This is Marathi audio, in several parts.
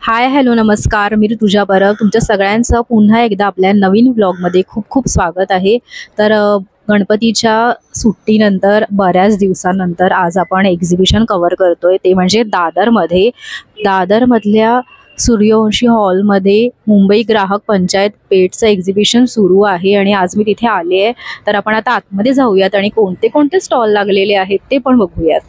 हाय हॅलो नमस्कार, मी ऋतुजा परब. तुमच्या सगळ्यांचं पुन्हा एकदा आपल्या नवीन व्लॉगमध्ये खूप खूप स्वागत आहे. तर गणपतीच्या सुट्टीनंतर बऱ्याच दिवसानंतर आज आपण एक्झिबिशन कव्हर करतोय, ते म्हणजे दादरमधल्या सूर्यवंशी हॉलमध्ये मुंबई ग्राहक पंचायत पेठचं एक्झिबिशन सुरू आहे आणि आज मी तिथे आले आहे. तर आपण आता आतमध्ये जाऊयात आणि कोणते कोणते स्टॉल लागलेले आहेत ते पण बघूयात.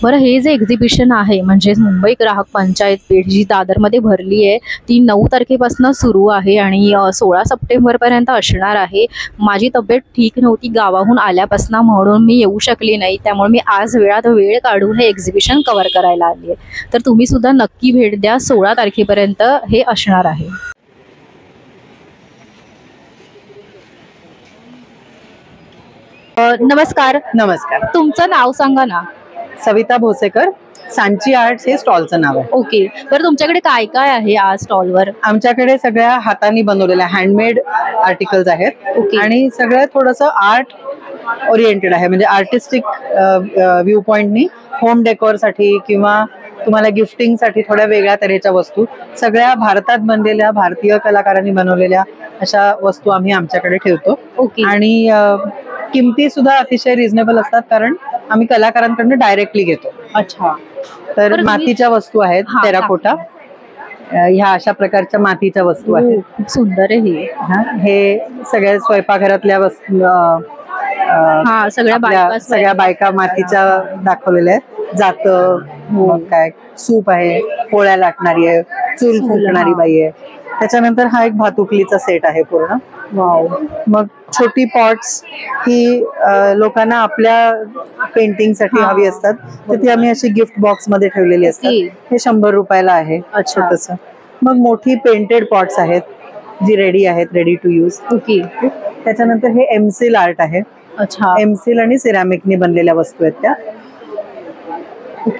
बरं, हे जे एक्झिबिशन आहे म्हणजे मुंबई ग्राहक पंचायत पेठ जी दादरमध्ये भरली आहे ती 9 तारखेपासून सुरू आहे आणि 16 सप्टेंबरपर्यंत असणार आहे. माझी तब्येत ठीक नव्हती गावाहून आल्यापासून, म्हणून मी येऊ शकली नाही. त्यामुळे मी आज वेळात वेळ काढून हे एक्झिबिशन कव्हर करायला आली आहे. तर तुम्ही सुद्धा नक्की भेट द्या. 16 तारखेपर्यंत हे असणार आहे. नमस्कार. नमस्कार. तुमचं नाव सांगा ना. सविता भोसेकर, सांची आर्ट्स हे स्टॉलचं नाव आहे. ओके. बरं, तुमच्याकडे काय काय आहे आज स्टॉलवर? आमच्याकडे सगळ्या हातांनी बनवलेल्या हँडमेड आर्टिकल्स आहेत आणि सगळं थोडंसं आर्ट ओरिएंटेड आहे, म्हणजे आर्टिस्टिक व्ह्यू पॉइंटनी होम डेकोरसाठी किंवा तुम्हाला गिफ्टिंगसाठी थोड्या वेगळ्या तऱ्हेच्या वस्तू, सगळ्या भारतात बनलेल्या भारतीय कलाकारांनी बनवलेल्या अशा वस्तू आम्ही आमच्याकडे ठेवतो. आणि किमती सुद्धा अतिशय रिझनेबल असतात, कारण आम्ही कलाकारांकडून डायरेक्टली घेतो. अच्छा. तर मातीच्या वस्तू आहेत, टेराकोटा, ह्या अशा प्रकारच्या मातीच्या वस्तू आहेत. खूप सुंदर आहे. हे सगळ्या स्वयंपाकघरातल्या वस्तू, सगळ्या बायका मातीच्या दाखवलेल्या आहेत. जातं, काय सूप आहे, पोळ्या लाटणारी आहे, चूल फुंकणारी बाई आहे. त्याच्यानंतर हा एक भातुकलीचा सेट आहे पूर्ण. मग छोटी पॉट्स ही लोकांना आपल्या पेंटिंग साठी हवी असतात, तर ती आम्ही अशी गिफ्ट बॉक्स मध्ये ठेवलेली असतात. हे 100 रुपयाला आहे छोटस. मग मोठी पेंटेड पॉट्स आहेत जी रेडी आहेत, रेडी टू यूज. त्याच्यानंतर हे एमसील आर्ट आहे. एमसील आणि सिरॅमिकनी बनलेल्या वस्तू आहेत त्या.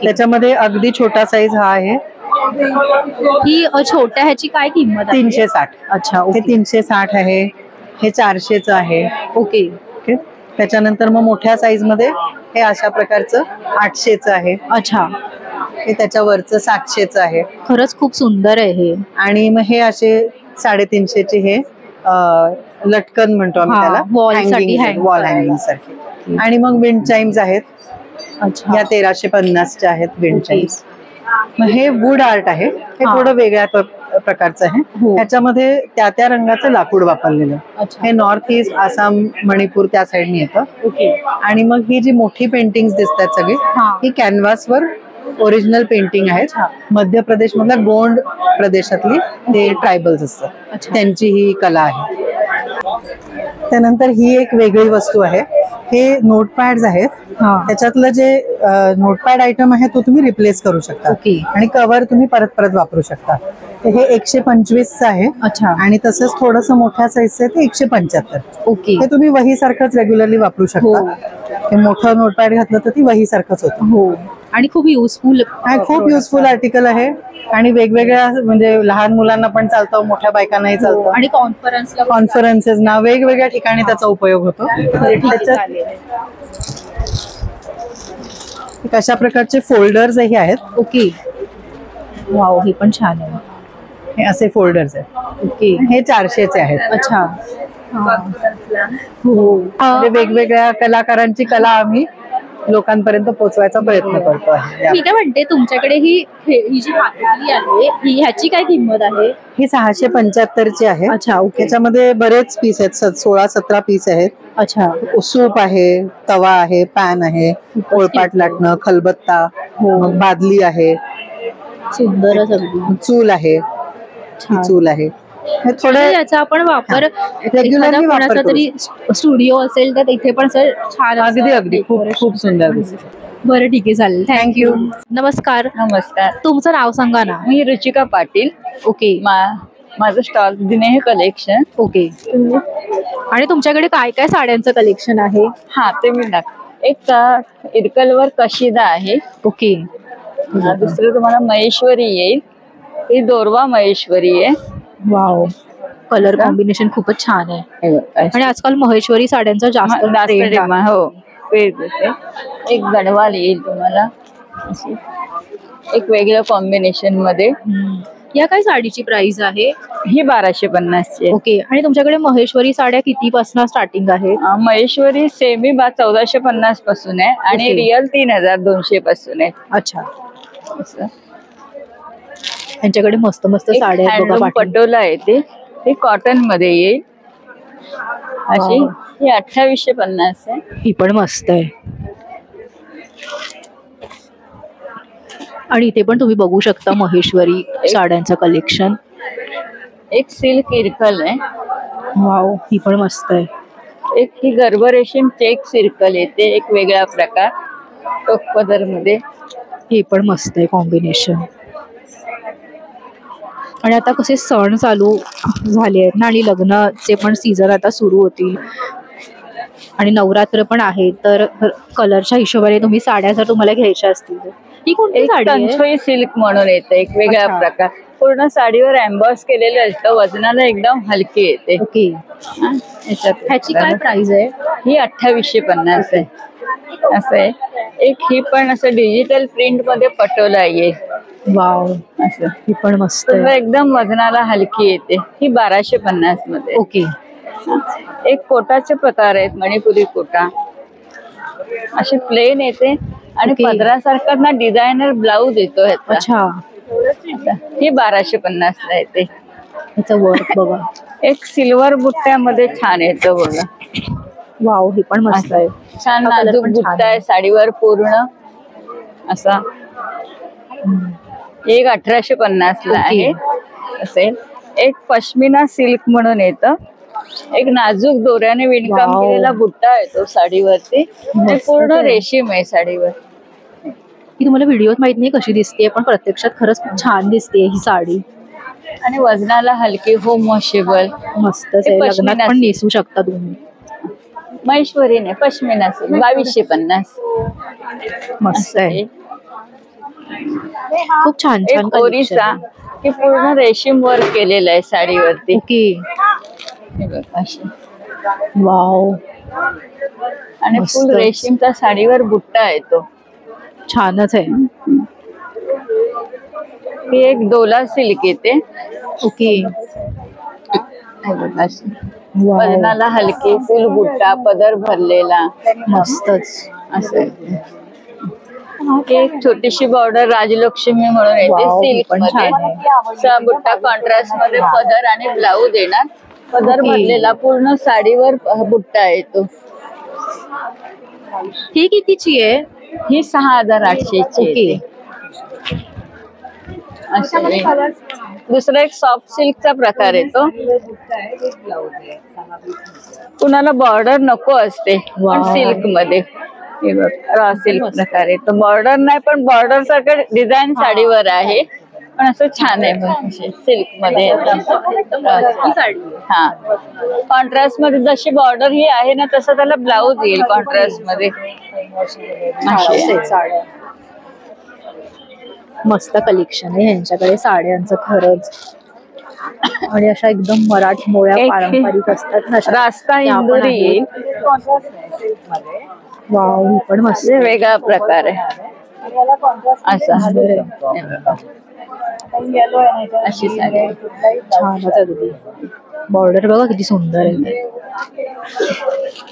त्याच्यामध्ये अगदी छोटा साईज हा आहे. ही छोट्या ह्याची काय किंमत आहे? 360. अच्छा. हे 360 आहे. हे 400चं आहे. ओके. त्याच्यानंतर मग मोठ्या साईज मध्ये हे अशा प्रकारचं 800चं आहे. अच्छा. हे त्याच्यावरचं 700चं आहे. खरंच खूप सुंदर आहे हे. आणि मग हे असे 350चे हे लटकन म्हणतो आम्ही त्याला, वॉल हँगिंग सारखे. आणि मग विंड चाइम्स आहेत. या 1350च्या आहेत विंड चाइम्स. मग हे वूड आर्ट आहे. हे थोडं वेगळ्या प्रकारचं आहे. ह्याच्यामध्ये त्या रंगाचं लाकूड वापरलेलं. हे नॉर्थ ईस्ट, आसाम, मणिपूर त्या साईडने येतं. आणि मग ही जी मोठी पेंटिंग दिसतात सगळी, ही कॅनव्हासवर ओरिजिनल पेंटिंग आहेत. मध्य प्रदेश मधल्या गोंड प्रदेशातली ते ट्रायबल्स असतात, त्यांची ही कला आहे. त्यानंतर ही एक वेगळी वस्तू आहे. हे नोटपॅड्स आहेत. त्याच्यातलं जे नोटपॅड आयटम आहे तो तुम्ही रिप्लेस करू शकता आणि कव्हर तुम्ही परत परत वापरू शकता. हे 125चं आहे. आणि तसंच थोडंसं मोठ्या साईजचं आहे ते 175. हे तुम्ही वही सारखंच रेग्युलरली वापरू शकता. हे मोठं नोटपॅड घातलं तर ती वही सारखंच होतं. आणि खूप युजफुल आर्टिकल आहे. आणि वेगवेगळ्या, म्हणजे लहान मुलांना पण चालतं, मोठ्या बायकांनाही चालतं. आणि कॉन्फरन्सेस ना वेगवेगळ्या ठिकाणी त्याचा उपयोग होतो. अशा प्रकारचे फोल्डर्स हे आहेत. ओके. वाव, हे पण छान आहे. हे असे फोल्डर्स आहेत. ओके. हे 400चे आहेत. अच्छा. वेगवेगळ्या कलाकारांची कला आम्ही लोकांपर्यंत पोहोचवायचा प्रयत्न करतो आहे. मी काय म्हणते, तुमच्याकडे ही जी भातुकली आहे ही ह्याची काय किंमत आहे? ही 675ची आहे. अच्छा. त्याच्यामध्ये बरेच पीस आहेत, 16-17 पीस आहेत. अच्छा. सूप आहे, तवा आहे, पॅन आहे, पोळपाट लाटणं, खलबत्ता, बादली आहे, सुंदर चूल आहे, चूल आहे. थोडं याचा आपण वापर रेग्युलरली कोणाचा तरी स्टुडिओ असेल तर तिथे पण छान. अगदी खूप सुंदर दिसतं. बरं, ठीक आहे, चालेल. थँक्यू. नमस्कार. नमस्कार. तुमचं नाव सांगा ना. मी रुचिका पाटील. ओके. माझं स्टॉल दिने हे कलेक्शन. ओके. आणि तुमच्याकडे काय काय साड्यांचं कलेक्शन आहे? ते मी एक इरकलवर कशिदा आहे. ओके. दुसरं तुम्हाला महेश्वरी येईल. ही दोरवा महेश्वरी आहे. वाव, कलर कॉम्बिनेशन खूपच छान आहे. आणि आजकाल महेश्वरी साड्यांचा जास्त एक गडवाल येईल तुम्हाला एक वेगळ्या कॉम्बिनेशन मध्ये. या काय साडीची प्राइस आहे? ही 1250 ची आहे. ओके. आणि तुमच्याकडे महेश्वरी साड्या किती पासून स्टार्टिंग आहेत? महेश्वरी सेमी 1450 पासून आहे आणि ओके. रिअल 3200 पासून आहे. अच्छा. असं. यांच्याकडे मस्त मस्त एक साड्या आहेत बघा हँडलूम पाठी. पटोला आहे ते कॉटन मध्ये येईल अशी. वाव. ही 2850 आहे. ही पण मस्त आहे. आणि इथे पण तुम्ही बघू शकता महेश्वरी साड्यांचं कलेक्शन. एक सिल्क इरकल आहे. वाव, ही पण मस्त आहे. एक ही गर्भ रेशीम चेक सिर्कल येते, एक वेगळा प्रकार टोकपदर मध्ये. हे पण मस्त आहे कॉम्बिनेशन. आणि आता कसे सण चालू झाले आहेत ना आणि लग्नाचे पण सीझन आता सुरू होतील आणि नवरात्र पण आहे, तर कलरच्या हिशोबाने तुम्ही साड्या जर तुम्हाला घ्यायच्या असतील तर ही कोणती एक साडी आहे? तंचोई सिल्क म्हणून येते, एक वेगळा अच्छा. प्रकार. पूर्ण साडीवर एम्बॉस केलेलं असतं, वजनाला एकदम हलकी येते. ओके. हा, याच्यात ह्याची काय प्राइस आहे? ही 2850 आहे. असं आहे. एक ही पण असं डिजिटल प्रिंट मध्ये पटोला आहे. वाव, असं ही पण मस्त तर आहे. एकदम वजनाला हलकी येते. ही 1250 मध्ये. ओके. एक कोटाचे प्रकार आहेत, मणिपुरी कोटा असे प्लेन येते आणि ओके. पदरासारखा ना डिझायनर ब्लाऊज येतो ह्याचा. अच्छा. ही 1250 ला येते. ह्याचं वर्क बघा. एक सिल्वर बुट्ट्यामध्ये छान येतं बघा. वाव, ही पण मस्त आहे. छान हा कलर नाजूक पण छान बुट्टा आहे. आहे साडीवर पूर्ण असा. एक 1850 ला ओके. आहे असेल. एक पश्मिना सिल्क म्हणून येतं, एक नाजूक दोऱ्याने विणकाम वाव. केलेला बुट्टा येतो साडीवरती. ते मस्तच पूर्ण आहे. रेशीम आहे साडीवर. ही तुम्हाला व्हिडिओत माहित नाही कशी दिसते, पण प्रत्यक्षात खरंच खूप छान दिसते ही साडी. आणि वजनाला हलकी, होम वॉशेबल. मस्तच हे आहे. पश्मिना लग्नात पण silk. नेसू शकता तुम्ही. महेश्वरीने पश्मिना सिल्क 2250. मस्त आहे. खूप छान छान एक ओरिसा की पूर्ण रेशीम वर्क केलेलं आहे साडीवरती. ओके. हे बघ अशी. वाव, आणि मस्तच. फुल रेशीमचा साडीवर बुट्टा येतो. छानच आहे. ही एक डोला सिल्क येते. ओके. हे बघ अशी. वाव, वजनाला हलकी, फुल बुट्टा, पदर भरलेला मस्तच. असं आहे. ही एक छोटीशी बॉर्डर राजलक्ष्मी म्हणून येते वाव, ही सिल्क पण छान आहे. मध्ये. बुट्टा कॉन्ट्रास्ट मध्ये पदर आणि ब्लाऊज येणार. पदर ओके. भरलेला पूर्ण साडीवर बुट्टा येतो. ही कितीची आहे? ही 6800 ची ओके. येते. असं आहे. दुसरा एक सॉफ्ट सिल्कचा प्रकार येतो. कुणाला बॉर्डर नको असते पण वाव. सिल्क मध्ये. हे बघ रॉ सिल्क प्रकार येतो. बॉर्डर नाही पण बॉर्डर सारखं डिझाईन साडीवर आहे, पण असं छान आहे बघ. सिल्क मध्ये हा कॉन्ट्रास्ट मध्ये जशी बॉर्डर ही आहे ना तसं त्याला ब्लाऊज येईल कॉन्ट्रास्ट मध्ये. अशी आहे साड्या. मस्त कलेक्शन आहे ह्यांच्याकडे साड्यांचं खरंच. आणि अशा एकदम मराठमोळ्या एक पारंपरिक असतात ना अशा. रास्ता त्या पण इंदोरी आहेत. येईल. वाव, ही पण मस्त आहे. वेगळा प्रकार आहे असा. अशी साडी आहे. छानच अगदी. बॉर्डर बघा किती सुंदर आहे.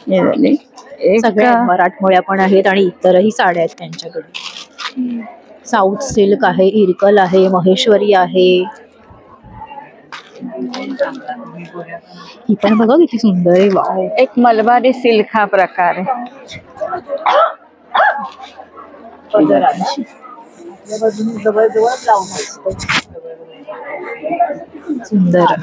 हे झाली. एक सगळ्या मराठमोळ्या पण आहेत आणि इतरही साड्या आहेत त्यांच्याकडे. साऊथ सिल्क आहे, इरकल आहे, महेश्वरी आहे. ही पण बघा किती सुंदर आहे. वाव, एक मलबारी सिल्क हा प्रकार आहे. सुंदर.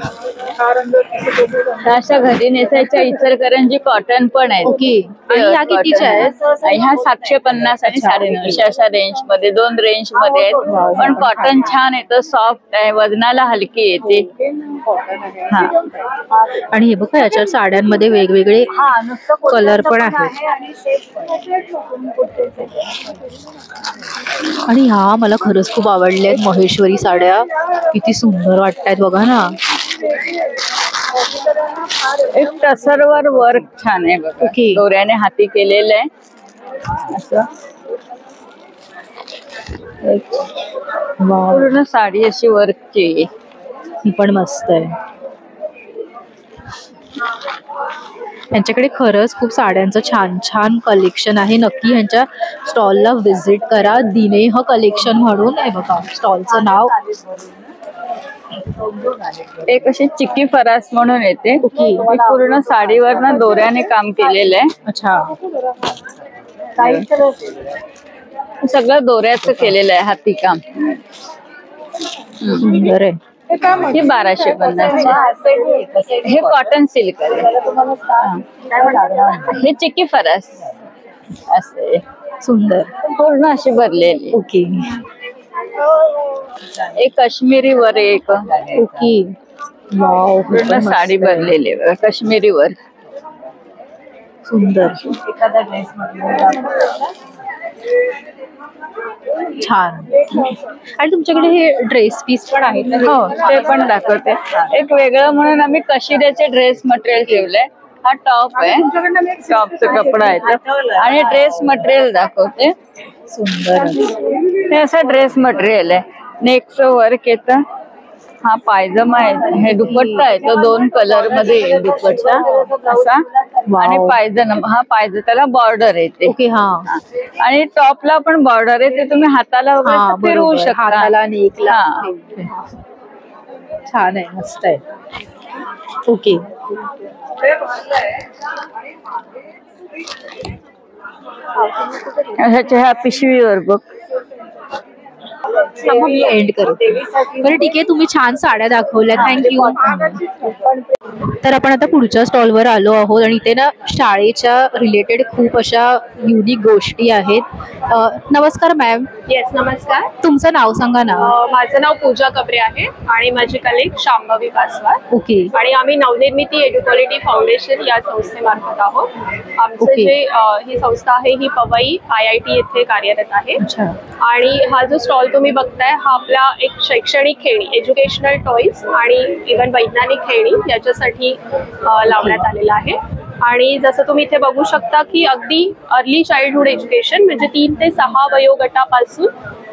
अशा घरी नेसायच्या इचलकरंजी कॉटन पण आहेत. ओके. आणि ह्या कितीच्या आहेत? ह्या 750 आणि 950 अशा रेंज मध्ये, 2 रेंज मध्ये आहेत. पण कॉटन छान येतं, सॉफ्ट आहे, वजनाला हलकी येते. हा. आणि हे बघा याच्या साड्यांमध्ये वेगवेगळे कलर पण आहेत. आणि ह्या मला खरंच खूप आवडल्या आहेत महेश्वरी साड्या. किती सुंदर वाटतायत बघा ना. एक टसरवर वर्क छान आहे बघा. ओके. दोऱ्याने हाती केलेलं आहे असं. पूर्ण साडी अशी वर्कची, ही पण मस्त आहे. यांच्याकडे खरंच खूप साड्यांचं छान छान कलेक्शन आहे. नक्की यांच्या स्टॉलला व्हिजिट करा. दिनेह कलेक्शन म्हणून आहे बघा स्टॉलचं नाव. एक अशी चिक्की फरास म्हणून येते. पूर्ण साडीवर ना दोऱ्याने काम केलेलं आहे. अच्छा, सगळं दोऱ्याचं केलेलं आहे, हाती काम. सुंदर आहे. हे 1250. हे कॉटन सिल्क आहे. हे चिक्की फरास असे सुंदर, पूर्ण अशी भरलेली. ओके. एक काश्मीरी वर, एक ओके. वाव, पूर्ण साडी भरलेली आहे काश्मीरी वर. सुंदर, छान. आणि तुमच्याकडे हे ड्रेस पीस पण आहेत ना? हो, ते पण दाखवते. एक वेगळं म्हणून आम्ही कशिदाचे ड्रेस मटेरियल ठेवलंय. हा टॉप आहे, टॉपचा कपडा आहे आणि ड्रेस मटेरियल दाखवते. सुंदर, हे असं ड्रेस मटेरियल आहे. नेकचं वर्क येतं. हा पायजमा आहे. हे दुपट्टा आहे तो 2 कलर मध्ये येईल दुपट्टा असा. आणि पायजमा, हा पायजमा, त्याला बॉर्डर येते. ओके. हा, आणि टॉपला पण बॉर्डर आहे. ते तुम्ही हाताला वगैरे फिरवू शकता. हाताला नेकला. छान आहे, मस्त आहे. ओके. ह्या पिशवीवर बघ. एंड करते. बरं ठीक आहे, तुम्ही छान साड्या दाखवल्या, थँक्यू. तर आपण आता पुढच्या स्टॉलवर आलो आहोत आणि इथे ना शाळेच्या रिलेटेड खूप अशा युनिक गोष्टी आहेत. नमस्कार मॅम. येस, नमस्कार. तुमचं नाव सांगा ना. माझं नाव पूजा कबरे आहे आणि माझी कलिग शांभवी पासवार. ओके. आणि आम्ही नवनिर्मिती एज्युक्वालिटी फाउंडेशन या संस्थेमार्फत आहोत. आमचं जे ही संस्था आहे ही पवई IIT येथे कार्यरत आहे. आणि हा जो स्टॉल तुम्ही बघताय हा आपला एक शैक्षणिक खेळणी, एज्युकेशनल टॉईज आणि इव्हन वैज्ञानिक खेळणी याच्यासाठी लावण्यात आलेला आहे. आणि जसं तुम्ही इथे बघू शकता की अगदी अर्ली चाइल्डहुड एज्युकेशन म्हणजे 3 ते 6 वयोगटापासून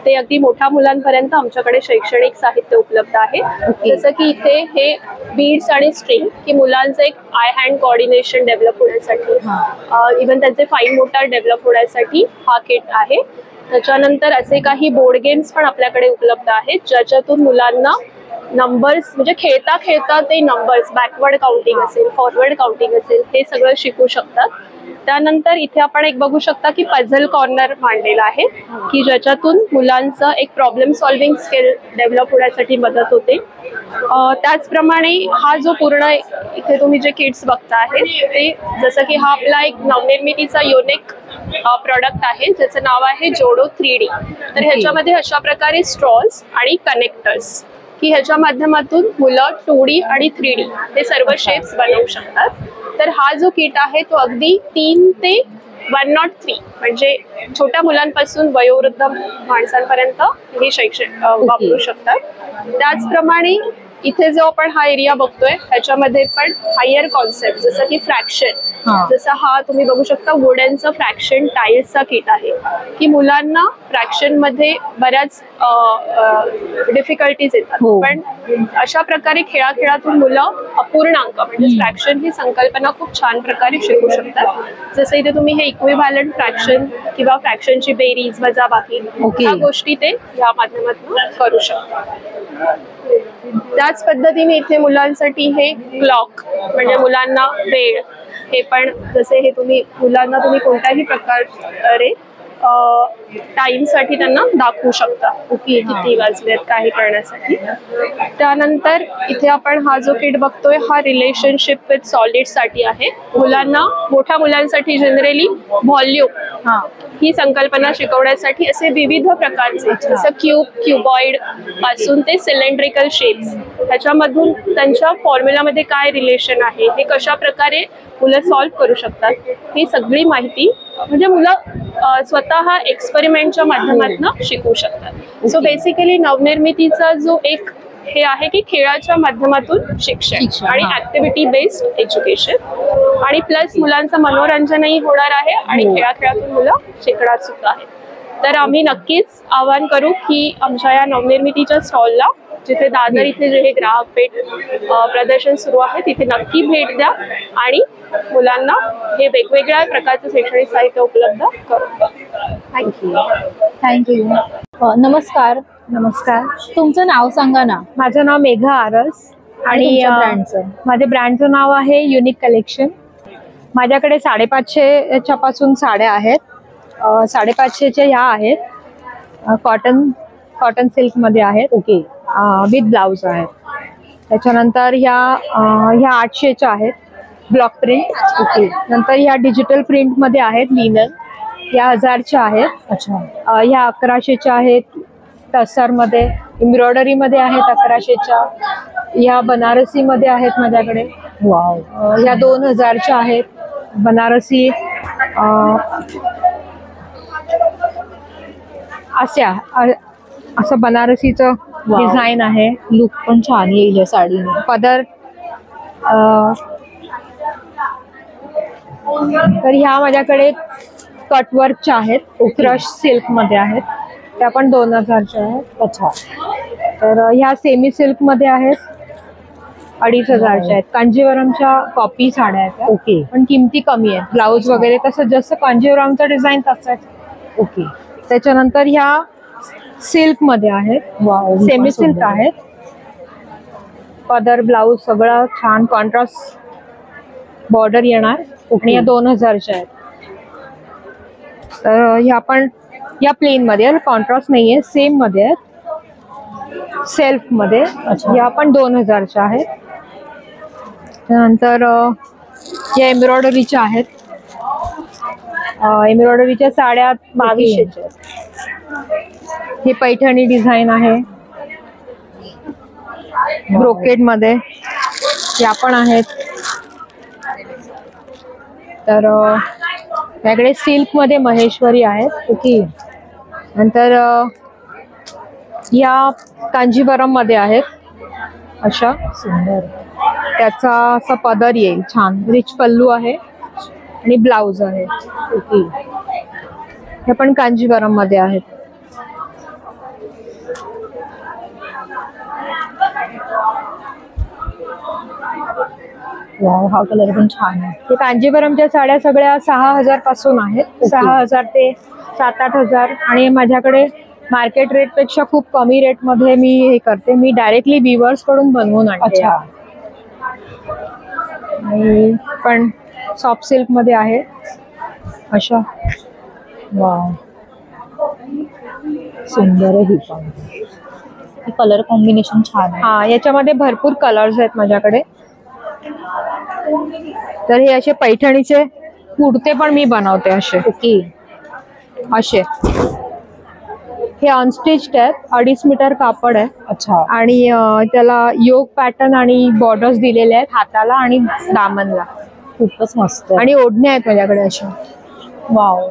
ते अगदी मोठ्या मुलांपर्यंत आमच्याकडे शैक्षणिक साहित्य उपलब्ध आहे. जसं की इथे हे बीड्स आणि स्ट्रिंग की मुलांचं एक आय हँड कोऑर्डिनेशन डेव्हलप होण्यासाठी, इव्हन त्यांचे फाईन मोटार डेव्हलप होण्यासाठी हा किट आहे. त्याच्यानंतर असे काही बोर्ड गेम्स पण आपल्याकडे उपलब्ध आहेत ज्याच्यातून मुलांना नंबर्स म्हणजे खेळता खेळता ते नंबर्स, बॅकवर्ड काउंटिंग असेल, फॉरवर्ड काउंटिंग असेल, हे सगळं शिकू शकतात. त्यानंतर इथे आपण एक बघू शकता की पझल कॉर्नर मांडलेला आहे की ज्याच्यातून मुलांचं एक प्रॉब्लेम सॉल्व्हिंग स्किल डेव्हलप होण्यासाठी मदत होते. त्याचप्रमाणे हा जो पूर्ण इथे तुम्ही जे किट्स बघता आहे ते जसं की हा आपला एक नवनिर्मितीचा युनिक प्रॉडक्ट आहे ज्याचं नाव आहे जोडो 3D. तर ह्याच्यामध्ये अशा प्रकारे स्ट्रॉल्स आणि कनेक्टर्स की ह्याच्या माध्यमातून मुलं 2D आणि 3D हे सर्व शेप्स बनवू शकतात. तर हा जो किट आहे तो अगदी 3 ते 103 म्हणजे छोट्या मुलांपासून वयोवृद्ध माणसांपर्यंत हे शैक्षणिक वापरू शकतात. त्याचप्रमाणे इथे जो आपण हा एरिया बघतोय ह्याच्यामध्ये पण हायर कॉन्सेप्ट जसं की फ्रॅक्शन, जसं हा तुम्ही बघू शकता वुडनचं फ्रॅक्शन टाईल्सचा किट आहे की मुलांना फ्रॅक्शन मध्ये बऱ्याच डिफिकल्टीज येतात. पण अशा प्रकारे खेळाखेळातून मुलं अपूर्णांक म्हणजे फ्रॅक्शन ही संकल्पना खूप छान प्रकारे शिकू शकतात. जसं इथे तुम्ही हे इक्विव्हॅलंट फ्रॅक्शन किंवा फ्रॅक्शनची बेरीज वजाबाकी ह्या गोष्टी ते या माध्यमातून करू शकतात. त्याच पद्धतीने इथे मुलांसाठी हे क्लॉक म्हणजे मुलांना वेळ, हे पण जसे हे तुम्ही मुलांना तुम्ही कोणत्याही प्रकारे टाइमसाठी त्यांना दाखवू शकता की किती वाजलेत काही करण्यासाठी. त्यानंतर इथे आपण हा जो किट बघतोय हा रिलेशनशिप विथ सॉलिड साठी आहे. मुलांना मोठ्या मुलांसाठी जनरली व्हॉल्यूम ही संकल्पना शिकवण्यासाठी असे विविध प्रकारचे जसं क्यूब, क्युबॉइड पासून ते सिलेंड्रिकल शेप्स ह्याच्यामधून त्यांच्या फॉर्म्युलामध्ये काय रिलेशन आहे हे कशा प्रकारे मुलं सॉल्व्ह करू शकतात ही सगळी माहिती म्हणजे मुलं स्वतः एक्सपेरिमेंटच्या माध्यमातून शिकू शकतात. सो बेसिकली नवनिर्मितीचा जो एक हे आहे की खेळाच्या माध्यमातून शिक्षण आणि ऍक्टिव्हिटी बेस्ड एज्युकेशन आणि प्लस मुलांचं मनोरंजनही होणार आहे आणि खेळाखेळातून मुलं शिकणार सुद्धा आहेत. तर आम्ही नक्कीच आवाहन करू की आमच्या या नवनिर्मितीच्या स्टॉलला, जिथे दादर इथे जे हे ग्राहक पेठ प्रदर्शन सुरू आहे, तिथे नक्की भेट द्या आणि मुलांना हे वेगवेगळ्या प्रकारचं शैक्षणिक साहित्य उपलब्ध करून द्या. थँक्यू. नमस्कार. नमस्कार, तुमचं नाव सांगा ना. माझं नाव मेघा आरस आणि ब्रँडचं. माझ्या ब्रँडचं नाव आहे युनिक कलेक्शन. माझ्याकडे 550च्या पासून साड्या आहेत. 550च्या ह्या आहेत कॉटन सिल्क मध्ये आहेत. ओके. विथ ब्लाउज आहेत. त्याच्यानंतर ह्या 800च्या आहेत ब्लॉक प्रिंट. ओके. नंतर ह्या डिजिटल प्रिंट मध्ये आहेत लिनन, या 1000च्या आहेत. अच्छा. ह्या 1100च्या आहेत टसर मध्ये. एम्ब्रॉयडरी मध्ये आहेत 1100च्या. ह्या बनारसी मध्ये आहेत माझ्याकडे. वाव. ह्या 2000च्या आहेत बनारसी. असं बनारसीचं डिझाईन आहे. लुक पण छान येईल या साडीने. पदर. तर ह्या माझ्याकडे कटवर्कच्या आहेत. क्रश सिल्क मध्ये आहेत. त्या पण 2000च्या आहेत. अच्छा. तर ह्या सेमी सिल्क मध्ये आहेत 2500च्या आहेत. कांजीवरमच्या कॉपी साड्या आहेत. ओके. पण किमती कमी आहेत. ब्लाऊज वगैरे तसं जसं कांजीवरमचं डिझाईन तसं आहे. ओके. त्याच्यानंतर ह्या सिल्क मध्ये आहेत. वाव. सेमी सिल्क आहेत. पदर ब्लाऊज सगळं छान कॉन्ट्रास्ट बॉर्डर येणार. आणि या 2000च्या आहेत. तर ह्या पण या प्लेन मध्ये कॉन्ट्रास्ट नाहीये, सेम मध्ये आहेत, सेल्फ मध्ये. या पण 2000च्या आहेत. त्यानंतर या एम्ब्रॉयडरीच्या आहेत. एम्ब्रॉयडरीच्या साड्या 2200च्या आहेत. हे पैठणी डिझाईन आहे ब्रोकेड मध्ये. या पण आहेत. तर याकडे सिल्क मध्ये महेश्वरी आहेत. ओके. नंतर या कांजीवरम मध्ये आहेत अशा सुंदर. त्याचा असा पदर येईल छान. रिच पल्लू आहे आणि ब्लाउज आहे. ओके. हे पण कांजीवरम मध्ये आहेत. वाव. हा कलर पण छान आहे. हे कांजीवरमच्या साड्या सगळ्या 6000 पासून आहेत. 6000 ते 7-8 आणि माझ्याकडे मार्केट रेट पेक्षा खूप कमी रेट मध्ये मी हे करते. मी डायरेक्टली विवर्स कडून बनवून आणते. अच्छा. आणि पण सॉफ्ट सिल्क मध्ये आहे अशा. वाव. सुंदर आहे. ही पण कलर कॉम्बिनेशन छान आहे. हा, याच्यामध्ये भरपूर कलर्स आहेत माझ्याकडे. तर हे असे पैठणीचे कुर्ते पण मी बनवते असे. ओके. असे हे अनस्टिच्ड आहेत. 2.5 मीटर कापड आहे. अच्छा. आणि त्याला योग पॅटर्न आणि बॉर्डर्स दिलेले आहेत हाताला आणि दामनला. खूपच मस्त. आणि ओढण्या आहेत माझ्याकडे अशा. वाव.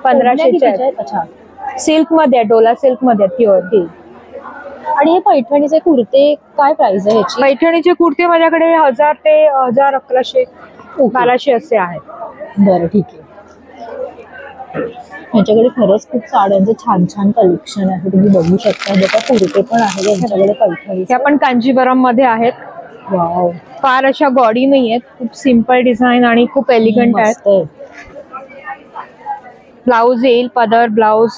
1500च्या आहेत. अच्छा. सिल्क मध्ये आहे, डोला सिल्क मध्ये प्युअर. आणि हे पैठणीचे कुर्ते काय प्राइस आहे याची? पैठणीचे कुर्ते माझ्याकडे 1000 ते 1100 1200 असे आहेत. बरं, ठीक आहे. यांच्याकडे खरंच खूप साड्यांचं छान छान कलेक्शन आहे. तुम्ही बघू शकता. जसं कुर्ते पण आहेत यांच्याकडे पैठणी. त्या पण कांजीवरम मध्ये आहेत. वाव. फार अशा गॉडी नाही आहेत. खूप सिम्पल डिझाईन आणि खूप एलिगंट आहेत. ब्लाऊज येईल, पदर ब्लाऊज.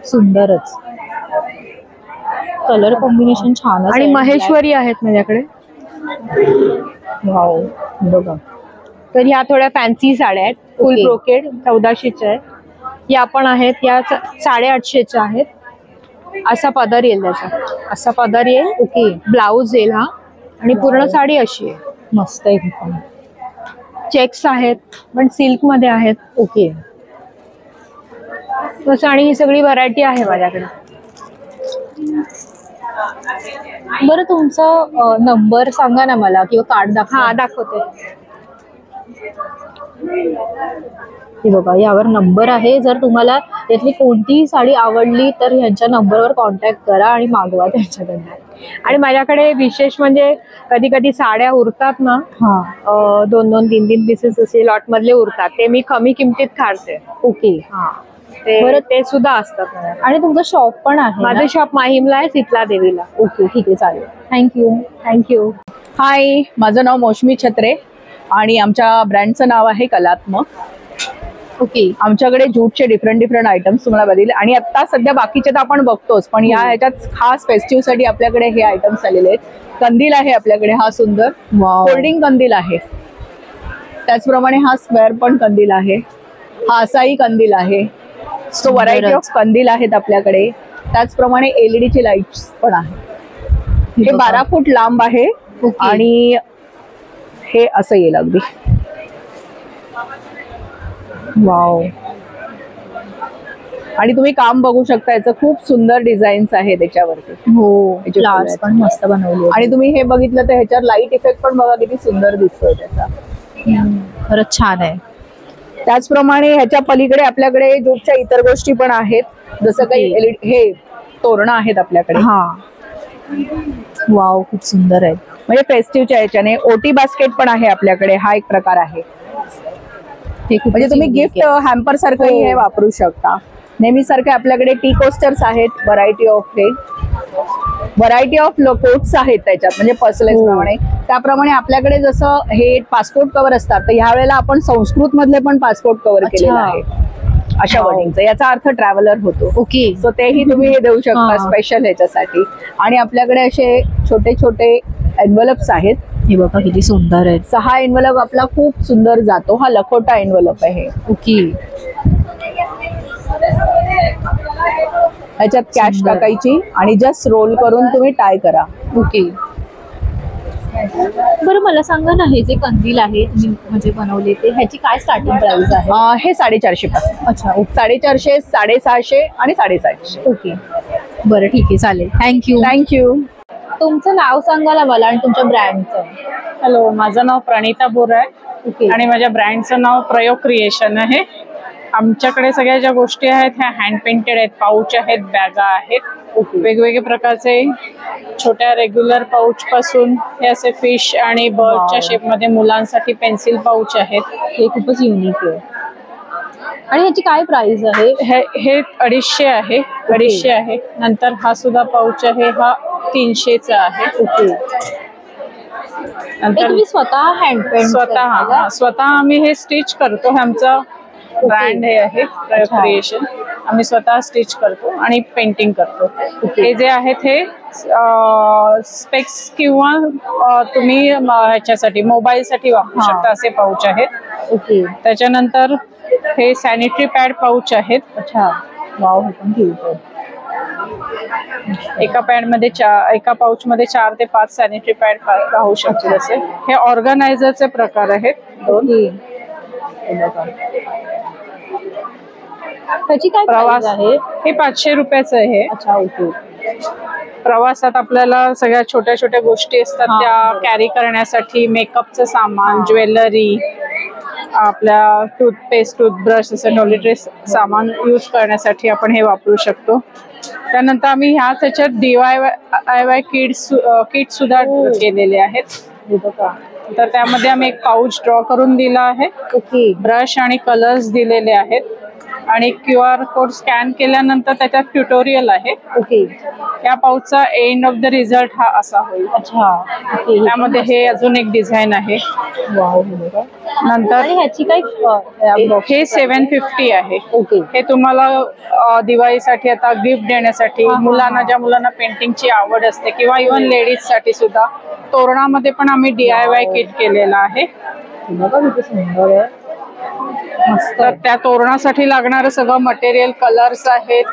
सुंदरच. कलर कॉम्बिनेशन छान. आणि महेश्वरी आहेत माझ्याकडे. वाव. बघा. तर ह्या थोड्या फॅन्सी साड्या आहेत. फुल ब्रोकेड 1400च्या आहेत. या पण आहेत. या 850च्या आहेत. असा पदर येईल त्याचा. असा पदर येईल. ओके. ब्लाऊज येईल हा. आणि पूर्ण साडी अशी आहे. मस्त आहे. चेक्स आहेत पण सिल्क मध्ये आहेत. ओके. तसं आणि ही सगळी व्हरायटी आहे माझ्याकडे. बरं, तुमचा नंबर सांगा ना मला, किंवा कार्ड दाखवा. हा, दाखवते. हे बघा, यावर नंबर आहे. जर तुम्हाला यातली कोणतीही साडी आवडली तर ह्यांच्या नंबरवर कॉन्टॅक्ट करा आणि मागवा त्यांच्याकडनं. आणि माझ्याकडे विशेष म्हणजे कधी कधी साड्या उरतात ना, 2-2, 3-3 पीसेस असे लॉट मधले उरतात, ते मी कमी किमतीत काढते. ओके. ते सुद्धा असतात माझ्याकडे. आणि तुमचं शॉप पण आहे? माझं शॉप माहीमला आहे, शीतला देवीला. ओके, ठीक आहे, चालेल. थँक्यू. हाय, माझं नाव मौसमी छत्रे आणि आमच्या ब्रँडचं नाव आहे कलात्मक. ओके. आमच्याकडे ज्यूटचे डिफरंट आयटम्स तुम्हाला बघतील आणि आता सध्या बाकीचे तर आपण बघतोच, पण या ह्याच्यात खास फेस्टिव्ह साठी आपल्याकडे हे आयटम्स आलेले आहेत. कंदील आहे आपल्याकडे, हा सुंदर फोल्डिंग कंदील आहे. त्याचप्रमाणे हा स्क्वेअर पण कंदील आहे, हा असाही कंदील आहे. सो व्हरायटी ऑफ कंदील आहेत आपल्याकडे. त्याचप्रमाणे LED चे लाईट्स पण आहेत. हे 12 फूट लांब आहे आणि हे असं येईल अगदी. वाव. आणि तुम्ही काम बघू शकता, याचं खूप सुंदर डिझाईन्स आहे त्याच्यावरती. हो, फ्लावर्स पण मस्त बनवले. आणि तुम्ही हे बघितलं तर ह्याच्यावर लाईट इफेक्ट पण बघा किती सुंदर दिसतोय त्याचा. खरंच छान आहे. त्याचप्रमाणे ह्याच्या पलीकडे आपल्याकडे ज्यूटच्या इतर गोष्टी पण आहेत, जसं काही हे तोरणं आहेत आपल्याकडे. वाव, खूप सुंदर आहे. म्हणजे फेस्टिव्हच्या ह्याच्याने. ओटी बास्केट पण आहे आपल्याकडे, हा एक प्रकार आहे. म्हणजे तुम्ही गिफ्ट हॅम्पर सारखंही हे वापरू शकता. नेहमी सारखे आपल्याकडे टी कोस्टर्स आहेत, व्हरायटी ऑफ कोट्स आहेत त्याच्यात, म्हणजे पर्सनलाइज प्रमाणे. त्याप्रमाणे आपल्याकडे जसं हे पासपोर्ट कव्हर असतात, तर ह्या वेळेला आपण संस्कृत मधले पण पासपोर्ट कव्हर केलेलं आहे अशा वर्डिंगचं. याचा अर्थ ट्रॅव्हलर होतो. ओके. सो तेही तुम्ही हे देऊ शकता स्पेशल ह्याच्यासाठी. आणि आपल्याकडे असे छोटे छोटे एन्व्हलप्स आहेत. हे बघा किती सुंदर आहे. 6 एन्व्हलप आपला खूप सुंदर जातो. हा लखोटा एन्व्हलप आहे. ओके. ह्याच्यात कॅश टाकायची आणि जस्ट रोल करून तुम्ही टाय करा. ओके. बरं, मला सांगा ना, हे जे कंदील आहे तुम्ही म्हणजे बनवले ते, ह्याची काय स्टार्टिंग प्राइस आहे? हे 450 पासून. अच्छा. 450, 650 आणि 750. ओके, बरं, ठीक आहे, चालेल. थँक्यू. तुमचं नाव सांगा ना मला आणि तुमच्या ब्रँडचं. हॅलो, माझं नाव प्रणिता बोर आहे. ओके. आणि माझ्या ब्रँडचं नाव प्रयोग क्रिएशन आहे. आमच्याकडे सगळ्या ज्या गोष्टी आहेत ह्या हँड पेंटेड आहेत. पाऊच आहेत, बॅगा आहेत, वेगवेगळे प्रकारचे छोट्या रेग्युलर पाऊच पासून हे असे फिश आणि बर्डच्या शेपमध्ये मुलांसाठी पेन्सिल पाऊच आहेत. हे खूपच युनिक आहे. आणि ह्याची काय प्राइस आहे? हे 250 आहे. 250 आहे. नंतर हा सुद्धा पाऊच आहे, हा 300चा आहे. ओके. नंतर तुम्ही स्वतः हँड पेंट? स्वतः आम्ही हे स्टिच करतो. हे आमचं ब्रँड हे आहे प्रयोग क्रिएशन. आम्ही स्वतः स्टिच करतो आणि पेंटिंग करतो. हे जे आहेत हे स्पेक्स किंवा तुम्ही ह्याच्यासाठी मोबाईलसाठी वापरू शकता असे पाऊच आहेत. ओके. त्याच्यानंतर हे सॅनिटरी पॅड पाऊच आहेत. अच्छा. वाव, हे पण क्यूट आहे. एका पाऊच मध्ये 4 ते 5 सॅनिटरी पॅड राहू शकतात असे. हे ऑर्गनायझरचे प्रकार आहेत 2. त्याची काय प्रवास आहे? हे 500 रुपयाचं आहे. अच्छा. ओके. प्रवासात आपल्याला सगळ्या छोट्या छोट्या गोष्टी असतात त्या कॅरी करण्यासाठी, मेकअपचं सामान, ज्वेलरी, आपल्या टूथपेस्ट, टूथब्रश, असं टॉयलेटरी सामान यूज करण्यासाठी आपण हे वापरू शकतो. त्यानंतर आम्ही ह्याच ह्याच्यात DIY किट सुद्धा केलेले आहेत. तर त्यामध्ये आम्ही एक पाऊच ड्रॉ करून दिला आहे. ओके. ब्रश आणि कलर्स दिलेले आहेत आणि QR कोड स्कॅन केल्यानंतर त्याच्यात ट्युटोरियल आहे. ओके. या पाऊचचा एंड ऑफ द रिझल्ट हा असा होईल. अच्छा. ओके. त्यामध्ये हे अजून एक डिझाईन आहे. वाव. नंतर ह्याची काय? हे 750 आहे. ओके. हे तुम्हाला दिवाळीसाठी आता गिफ्ट देण्यासाठी, ज्या मुलांना पेंटिंगची आवड असते किंवा इव्हन लेडीज साठी सुद्धा. तोरणामध्ये पण आम्ही DIY किट केलेला आहे. सुंदर आहे. तर त्या तोरणासाठी लागणारं सगळं मटेरियल, कलर्स आहेत,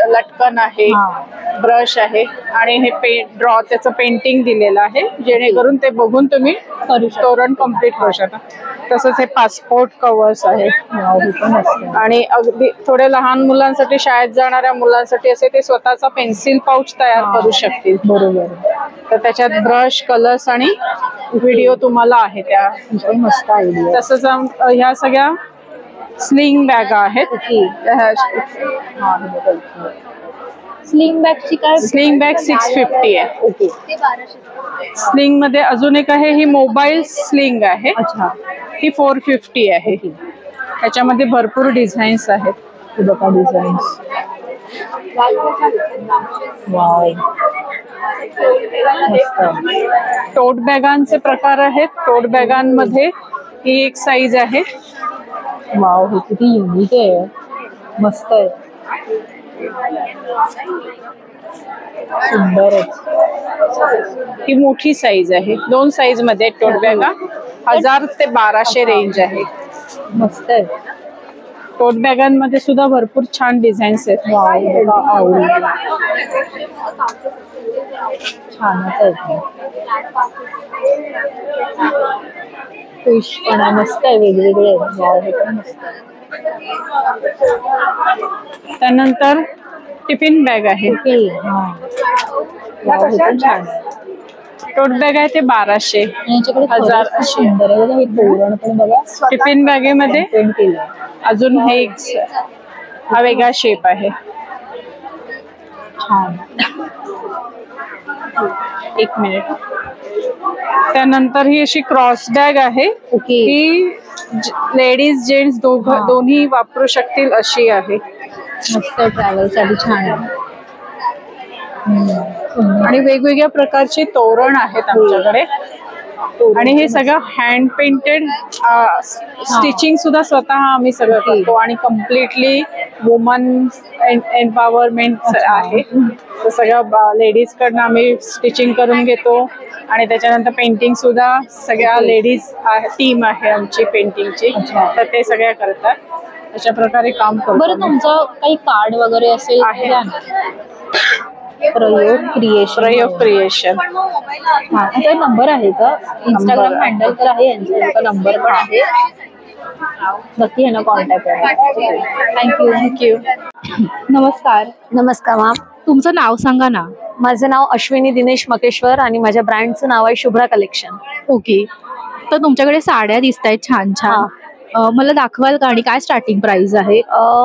लटकन आहे, ब्रश आहे आणि हे त्याचं पेंटिंग दिलेलं आहे, जेणेकरून ते बघून तुम्ही तोरण कम्प्लीट करू शकता. तसंच हे पासपोर्ट कव्हर्स आहे आणि अगदी थोड्या लहान मुलांसाठी, शाळेत जाणाऱ्या मुलांसाठी असे ते स्वतःचा पेन्सिल पाऊच तयार करू शकतील. बरोबर. तर त्याच्यात ब्रश, कलर्स आणि व्हिडिओ तुम्हाला आहे त्या. मस्त आहे. तसंच ह्या सगळ्या स्लिंग बॅग आहेत. स्लिंग बॅगची काय? स्लिंग बॅग 650 आहे. ओके. स्लिंग मध्ये अजून एक आहे, ही मोबाईल स्लिंग आहे. अच्छा. ही 450 आहे. त्याच्यामध्ये भरपूर डिझाईन्स आहेत. बघा डिझाईन्स. वाव. टोट बॅगांचे प्रकार आहेत. टोट बॅगांमध्ये ही एक साईज आहे. वाव, हे किती युनिक आहे. मस्त आहे. सुंदरच. ही मोठी साईज आहे. 2 साईज मध्ये टोट बॅगा. 1000 ते 1200 रेंज आहे. मस्त आहे. टोट बॅगांमध्ये सुद्धा भरपूर छान डिझाईन्स आहेत. छानच आहे. फिश पण आहे. मस्त आहे. वेगवेगळे. वाव, हे पण मस्त आहे. त्यानंतर टिफिन बॅग आहे. वाव, हे पण छान आहे. टोट बॅग आहे ते 1200. याच्याकडे 1000 सुंदर आहे. बघा, हे तोरण पण बघा. टिफिन बॅगेमध्ये पेंट केलं. अजून हे हा वेगळा शेप आहे. छान. एक मिनिट. त्यानंतर ही अशी क्रॉस बॅग आहे. ओके. ही लेडीज जेंट्स दोन्ही वापरू शकतील अशी आहे. मस्त ट्रॅव्हल साठी छान आहे. आणि वेगवेगळ्या प्रकारचे तोरण आहेत आमच्याकडे. आणि हे सगळं हँड पेंटेड, स्टिचिंग सुद्धा स्वतः आम्ही सगळं करतो आणि कम्प्लिटली वुमन एम्पॉवरमेंट आहे. तर सगळं लेडीज कडनं आम्ही स्टिचिंग करून घेतो आणि त्याच्यानंतर पेंटिंग सुद्धा सगळ्या लेडीज टीम आहे आमची पेंटिंगची. तर ते सगळ्या करतात. अशा प्रकारे काम करतो. बरं, तुमचं काही कार्ड वगैरे असेल आहे. प्रयोग क्रिएशन. हा, नंबर आहे का? इंस्टाग्राम हँडल तर आहे यांचा, नंबर पण आहे. नक्की यांना कॉन्टॅक्ट करा. थँक्यू. नमस्कार. नमस्कार मॅम. तुमचं नाव सांगा ना. माझं नाव अश्विनी दिनेश मकेश्वर आणि माझ्या ब्रँडचं नाव आहे शुभ्रा कलेक्शन. ओके. तर तुमच्याकडे साड्या दिसत आहेत छान छान. मला दाखवाल का? आणि काय स्टार्टिंग प्राइस आहे?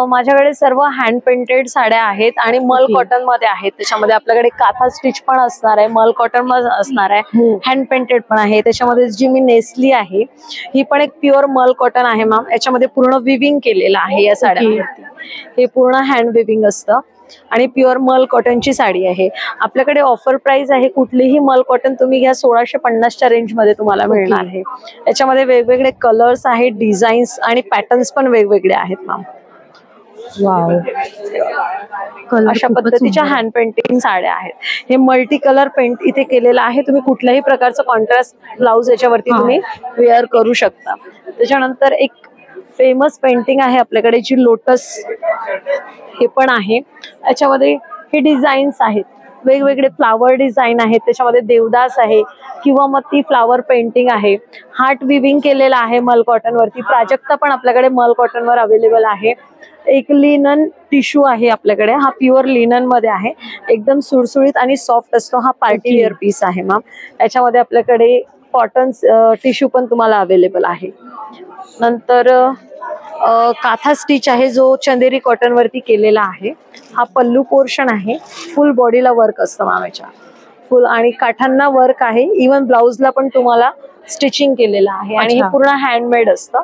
माझ्याकडे सर्व हँड पेंटेड साड्या आहेत आणि मल कॉटन मध्ये आहेत. त्याच्यामध्ये आपल्याकडे काथा स्टिच पण असणार आहे, मल कॉटन मध्ये असणार आहे, हँड पेंटेड पण आहे. त्याच्यामध्ये जी मी नेसली आहे ही पण एक प्युअर मल कॉटन आहे मॅम. याच्यामध्ये पूर्ण विविंग केलेलं आहे या साड्यांवरती. हे पूर्ण हँड विविंग असतं आणि प्युअर मल कॉटनची साडी आहे. आपल्याकडे ऑफर प्राइस आहे. कुठलीही मल कॉटन तुम्ही घ्या 1650च्या रेंज मध्ये तुम्हाला मिळणार आहे. याच्यामध्ये वेगवेगळे कलर्स आहेत, डिझाईन्स आणि पॅटर्न्स पण वेगवेगळे आहेत मॅम. वाव, अशा पद्धतीच्या हँड पेंटिंग साड्या आहेत. हे मल्टी कलर पेंट इथे केलेलं आहे. तुम्ही कुठल्याही प्रकारचं कॉन्ट्रास्ट ब्लाउज याच्यावरती तुम्ही वेअर करू शकता. त्याच्यानंतर एक फेमस पेंटिंग आहे आपल्याकडे जी लोटस, हे पण आहे. याच्यामध्ये हे डिझाईन्स आहेत, वेगवेगळे फ्लावर डिझाईन आहेत. त्याच्यामध्ये देवदास आहे किंवा मग ती फ्लावर पेंटिंग आहे. हार्ट विविंग केलेला आहे मल कॉटन वरती. प्राजक्ता पण आपल्याकडे मल कॉटन वर अवेलेबल आहे. एक लिनन टिश्यू आहे आपल्याकडे. हा प्युअर लिनन मध्ये आहे. एकदम सुळसुळीत आणि सॉफ्ट असतो. हा पार्टी वेअर पीस आहे मॅम. याच्यामध्ये आपल्याकडे कॉटन टिश्यू पण तुम्हाला अवेलेबल आहे. नंतर काथा स्टिच आहे जो चंदेरी कॉटन वरती केलेला आहे. हा पल्लू पोर्शन आहे. फुल बॉडीला वर्क असतं मामेच्या फुल आणि काठांना वर्क आहे. इवन ब्लाउजला पण तुम्हाला स्टिचिंग केलेलं आहे. आणि हे पूर्ण हँडमेड असतं.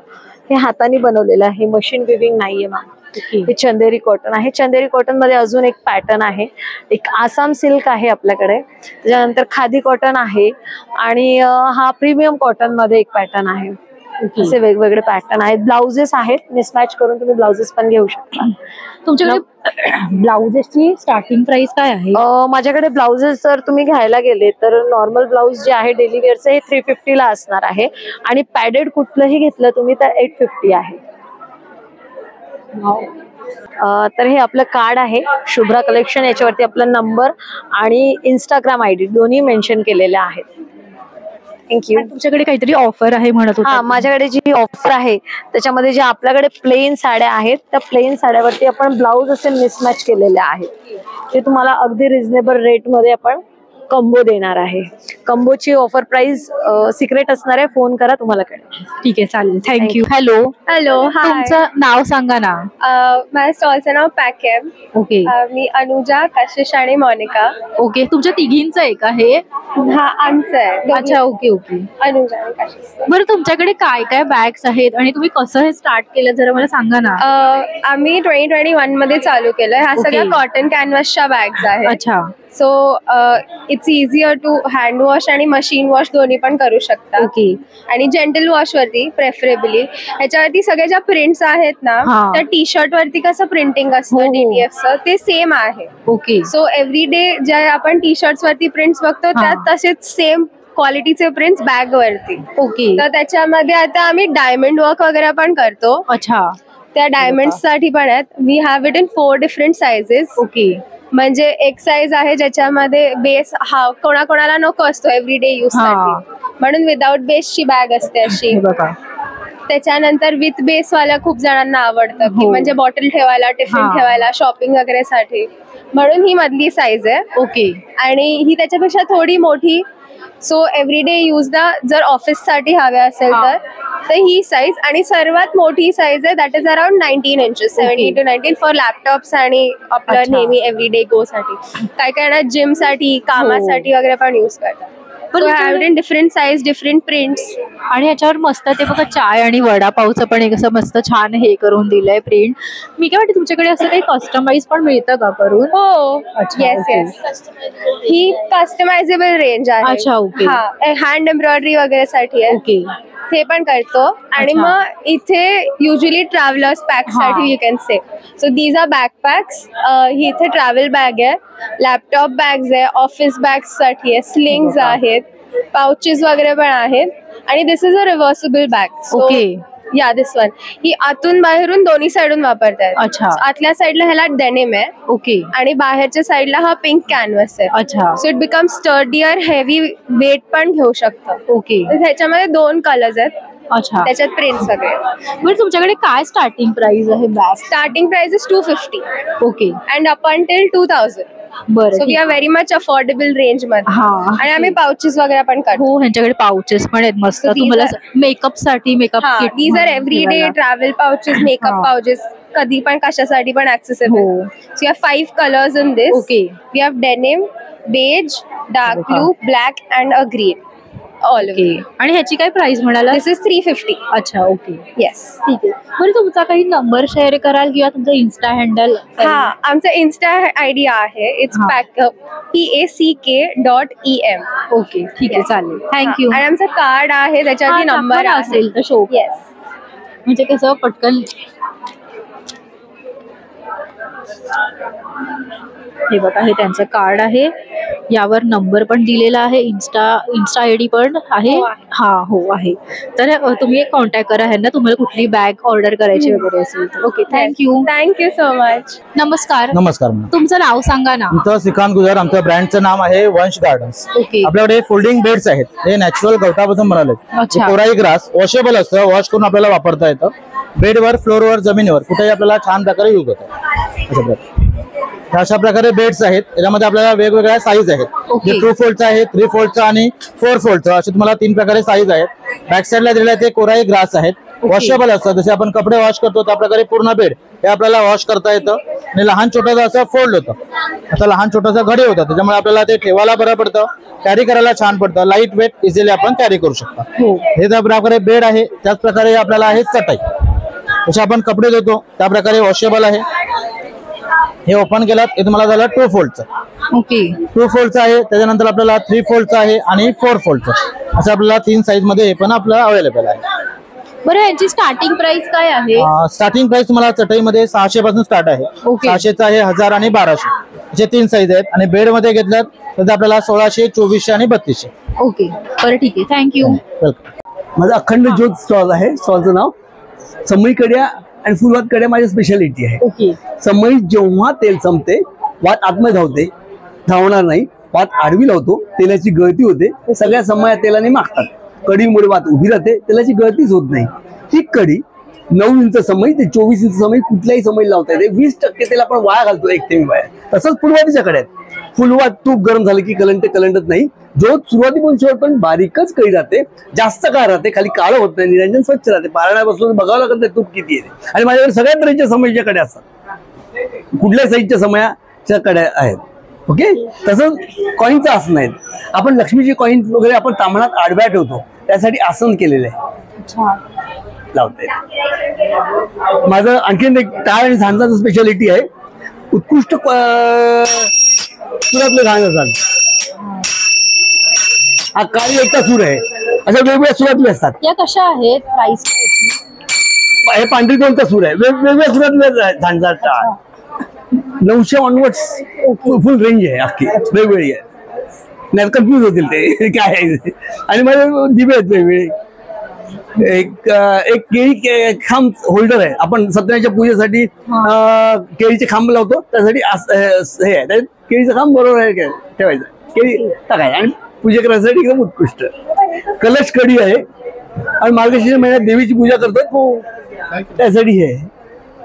हे हाताने बनवलेलं आहे, मशीन विविंग नाहीये मॅम. हे चंदेरी कॉटन आहे. चंदेरी कॉटन मध्ये अजून एक पॅटर्न आहे. एक आसाम सिल्क आहे आपल्याकडे. त्याच्यानंतर खादी कॉटन आहे आणि हा प्रीमियम कॉटन मध्ये एक पॅटर्न आहे. असे वेगवेगळे पॅटर्न आहेत. ब्लाउजेस आहेत, मिसमॅच करून तुम्ही ब्लाउजेस पण घेऊ शकता. तुमच्याकडे ब्लाउजेसची स्टार्टिंग प्राइस काय आहे? माझ्याकडे ब्लाउजेस जर तुम्ही घ्यायला गेले तर नॉर्मल ब्लाउज जे आहे डेली वेअरचे हे 350 ला असणार आहे आणि पॅडेड कुठलंही घेतलं तुम्ही तर 850 आहे. तर हे आपलं कार्ड आहे शुभ्रा कलेक्शन, याच्यावरती आपला नंबर आणि इंस्टाग्राम ID दोन्ही मेन्शन केलेले आहेत. थँक्यू. तुमच्याकडे काहीतरी ऑफर आहे म्हणत होता. हा, माझ्याकडे जी ऑफर आहे त्याच्यामध्ये जे आपल्याकडे प्लेन साड्या आहेत त्या प्लेन साड्यावरती आपण ब्लाऊज असे मिसमॅच केलेले आहेत. ते तुम्हाला अगदी रिझनेबल रेट मध्ये आपण कंबो देणार आहे. कंबोची ऑफर प्राइस सिक्रेट असणार आहे, फोन करा तुम्हाला कळेल. ठीक आहे, चालेल. थँक्यू. हॅलो. हॅलो, हाय. तुमचं नाव सांगा ना. माझ्या स्टॉलचं नाव पॅक आहे. ओके. मी अनुजा, कशिश आणि मोनिका. ओके, तुमच्या तिघींचं आहे का हे? हा, आमचं आहे. अच्छा, ओके ओके. अनुजा आणि कशिश. बरं, तुमच्याकडे काय काय बॅग्स आहेत आणि तुम्ही कसं हे स्टार्ट केलं जरा मला सांगा ना. आम्ही 2021 मध्ये चालू केलंय. ह्या सगळ्या कॉटन कॅनव्हासच्या बॅग्स आहेत. अच्छा. So it's easier to hand wash आणि मशीन वॉश दोन्ही पण करू शकता. ओके. आणि जेंटल वॉश वरती प्रेफरेबली. ह्याच्यावरती सगळ्या ज्या प्रिंट्स आहेत ना, त्या टी शर्ट वरती कसं प्रिंटिंग असतं DTFचं ते सेम आहे. ओके. सो एव्हरी डे ज्या आपण टी शर्ट्स वरती प्रिंट्स बघतो त्यात तसेच सेम क्वालिटीचे प्रिंट्स बॅग वरती. ओके. तर त्याच्यामध्ये आता आम्ही डायमंड वर्क वगैरे पण करतो. अच्छा. त्या डायमंड साठी पण आहेत. We have it in 4 different sizes. Okay. म्हणजे एक साईज आहे ज्याच्यामध्ये बेस हा कोणाकोणाला नको असतो एव्हरीडे यूज साठी, म्हणून विदाउट बेसची बॅग असते अशी. त्याच्यानंतर विथ बेस वाला खूप जणांना आवडतं की म्हणजे बॉटल ठेवायला, टिफिन ठेवायला, शॉपिंग वगैरे साठी, म्हणून ही मधली साईज आहे. ओके. आणि ही त्याच्यापेक्षा थोडी मोठी. सो एव्हरीडे यूजला जर ऑफिस साठी हव्या असेल तर ही साईज. आणि सर्वात मोठी साईज आहे that is around 19 inches, 17 to 19 for laptops आणि आपलं नेहमी एव्हरीडे गो साठी. काय काय ना जिम साठी, कामासाठी वगैरे पण यूज करतात. Different size, different prints. आणि ह्याच्यावर मस्त ते बघा चाय आणि वडापावचं पण एक असं मस्त छान हे करून दिलंय प्रिंट. मी काय वाटते तुमच्याकडे असं काही कस्टमाइज पण मिळतं का करून? हो, येस येस. ही कस्टमायझेबल रेंज आहे. अच्छा, ओके. हँड एम्ब्रॉयडरी वगैरे साठी आहे. ओके. ते पण करतो. आणि मग इथे युजली ट्रॅव्हलर्स पॅक साठी you can say. So these are backpacks. ही इथे ट्रॅव्हल बॅग आहे, लॅपटॉप बॅग्स आहे, ऑफिस बॅग्स साठी आहे, स्लिंग्स आहेत, पाउचेस वगैरे पण आहेत. आणि this is a reversible bag. Okay. Yeah this one. ही आतून बाहेरून दोन्ही साइडून वापरतायत. अच्छा. आतल्या साइडला ह्याला डेनिम आहे. ओके. आणि बाहेरच्या साइडला हा पिंक कॅनव्हास आहे. अच्छा. So it become sturdier, heavy, weight पण घेऊ शकतं. ओके. ह्याच्यामध्ये 2 कलर्स आहेत. अच्छा. त्याच्यात प्रिंट्स वगैरे. बरं, तुमच्याकडे काय स्टार्टिंग प्राइस आहे bag? Starting price is 250. Okay. And up until 2000. बरं. So we are very much affordable range मध्ये. आणि आम्ही पाउचेस वगैरे पण करतो. हो, ह्यांच्याकडे पाउचेस पण आहेत मस्त. तुम्हाला मेकअप साठी makeup kit. These are everyday travel pouches, makeup pouches, कधी पण कशासाठी पण accessible. So we have 5 colours in this. Okay. We have denim, beige, dark blue, black and a green. All. आणि ह्याची काय प्राइस म्हणाला? This is 350. अच्छा, ओके. येस. ठीक आहे. बरं, तुमचा काही नंबर शेअर कराल किंवा तुमचा इन्स्टा हँडल? आमचा इन्स्टा आयडी आहे. It's PACK.EM. ओके, ठीक आहे, चालेल. थँक्यू. आणि आमचं कार्ड आहे त्याच्यावरती नंबर असेल तर शो. येस. म्हणजे कसं पटकन. हे बघा, हे त्यांचं कार्ड आहे, यावर नंबर पण दिलेला आहे, इन्स्टा आयडी पण आहे. हो आहे. तर तुम्ही कॉन्टॅक्ट करा ह्यांना तुम्हाला कुठली बॅग ऑर्डर करायची वगैरे असेल तर. Okay, thank you so much. नमस्कार. नमस्कार. तुमचं नाव सांगा ना. आमचं श्रीकांत गुजर. आमच्या ब्रँडचं नाव आहे वंश गार्डन्स. ओके. आपल्याकडे फोल्डिंग बेड्स आहेत. हे नॅचरल गवतापासून बनवले. कोराई ग्रास वॉशेबल असतं, वॉश करून आपल्याला वापरता येतं. बेडवर, फ्लोअरवर, जमिनीवर कुठेही आपल्याला छान प्रकारे यूज होतं. अशा प्रकारे बेड्स आहेत. याच्यामध्ये आपल्याला वेगवेगळ्या साईज आहेत. 2 फोल्डचा आहे, 3 फोल्डचा आणि 4 फोल्डचा, असे तुम्हाला 3 प्रकारे साईज आहेत. बॅक साईडला दिलेले ते कोराई ग्रास आहेत. वॉशेबल असतं. जसे आपण कपडे वॉश करतो त्या प्रकारे पूर्ण बेड हे आपल्याला वॉश करता येतं. आणि लहान छोटंसं असं फोल्ड होतं. आता लहान छोटंसं घडी होतं, त्याच्यामुळे आपल्याला ते ठेवायला बरं पडतं, कॅरी करायला छान पडतं, लाईट वेट, इझिली आपण कॅरी करू शकतो. हे त्या प्रकारे बेड आहे. त्याच प्रकारे आपल्याला आहे चटाई. जसे आपण कपडे धुतो त्या प्रकारे वॉशेबल आहे. हे ओपन केलं हे तुम्हाला झालं 2 फोल्डचं. ओके. 2 फोल्डचं आहे. त्याच्यानंतर आपल्याला 3 फोल्डचं आहे आणि 4 फोल्डचं. असं आपल्याला 3 साईज मध्ये हे पण आपल्याला अवेलेबल आहे. बरं, यांची स्टार्टिंग प्राइस काय आहे? स्टार्टिंग प्राइस तुम्हाला चटईमध्ये 600 पासून स्टार्ट आहे. 600चं आहे, 1000 आणि 1200 असे 3 साईज आहेत. आणि बेड मध्ये घेतल्यात तर आपल्याला 1600, 2400 आणि 3200. ओके, बरं, ठीक आहे. थँक्यू. वेलकम. माझा अखंड ज्योत स्टॉल आहे. स्टॉलचं नाव समईकड्या आणि फुल वात कड्या माझी स्पेशालिटी आहे. ओके. समई जेव्हा तेल संपते वात आतमध्ये धावते, धावणार नाही, वात आडवी लावतो, तेलाची गळती होते, सगळ्या समया तेलाने मागतात, कडीमुळे वात उभी राहते, तेलाची गळतीच होत नाही. ही कडी 9 इंच समई ते 24 इंच समई कुठल्याही समई लावता येते. 20% तेल आपण वाया घालतो, एक थेंब वाया. तसंच फुलवातीच्या कड्यात फुलवात तूप गरम झालं की कलंटत नाही, जो सुरुवातीपासून शेवटपर्यंत बारीकच कळी राहते, जास्त काळ राहते, खाली काळं होत नाही, निरंजन स्वच्छ राहते. पारण्यापासून बघावं लागत नाही तूप किती येते. आणि माझ्याकडे सगळ्या तऱ्हेच्या समईच्या कड्या असतात, कुठल्या साईजच्या समयाच्या कड्या आहेत. ओके. तसंच कॉईनचं आसन आहेत. आपण लक्ष्मीची कॉईन वगैरे आपण तांबणात आडव्या ठेवतो, त्यासाठी आसन केलेलं आहे, लावते. माझं आणखीन एक टाळ आणि झांजाचं स्पेशालिटी आहे. उत्कृष्ट सुरातलं झांज असाल, हा काळी एकटा सूर आहे. अशा वेगवेगळ्या सुरातले असतात. या कशा आहेत प्राइस? हे पांढरी दोनचा सूर आहे. वेगवेगळ्या सुरातले झांजा टाळ 900 ऑनवर्ड्स फुल रेंज आहे, अख्खी वेगवेगळी आहे. नाही कन्फ्युज होतील ते काय आहे. आणि माझे दिवे आहेत वेगवेगळे. एक केळी खांब होल्डर आहे. आपण सत्यनारायणच्या पूजेसाठी केळीचे खांब लावतो, त्यासाठी हे आहे, केळीचं खांब बरोबर आहे काय ठेवायचं, केळी टाकायचं आणि पूजा करण्यासाठी एकदम उत्कृष्ट. कलश कडी आहे. आणि मार्गशीर्ष महिन्यात देवीची पूजा करतो, त्यासाठी हे आहे.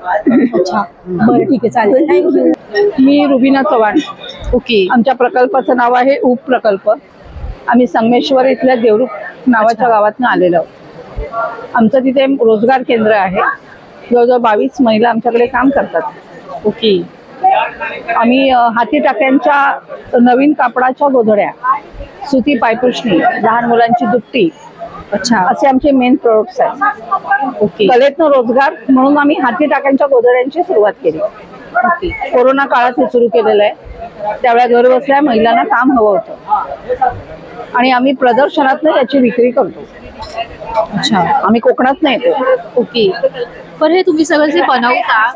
बरं, ठीक आहे, चालेल, थँक्यू. मी रुबीना चव्हाण. ओके. आमच्या प्रकल्पाचं नाव आहे उप प्रकल्प. आम्ही संगमेश्वर इथल्या देवरूख नावाच्या गावातून आलेलो आहोत. आमचं तिथे रोजगार केंद्र आहे. जवळजवळ 22 महिला आमच्याकडे काम करतात. ओके. आम्ही हाती टाक्यांच्या नवीन कापडाच्या गोधड्या, सुती पायपुसणी, लहान मुलांची दुपटी, असे आमचे मेन प्रोडक्ट्स आहेत. ओके. कलेतनं रोजगार म्हणून आम्ही हाती टाक्यांच्या गोधड्यांची सुरुवात केली. ओके. कोरोना काळात हे सुरू केलेलं आहे. त्यावेळेला घर बसल्या महिलांना काम हवं होतं आणि आम्ही प्रदर्शनातनं याची विक्री करतो. अच्छा. आम्ही कोकणात नाही येतो. ओके. पण हे तुम्ही सगळं जे बनवता,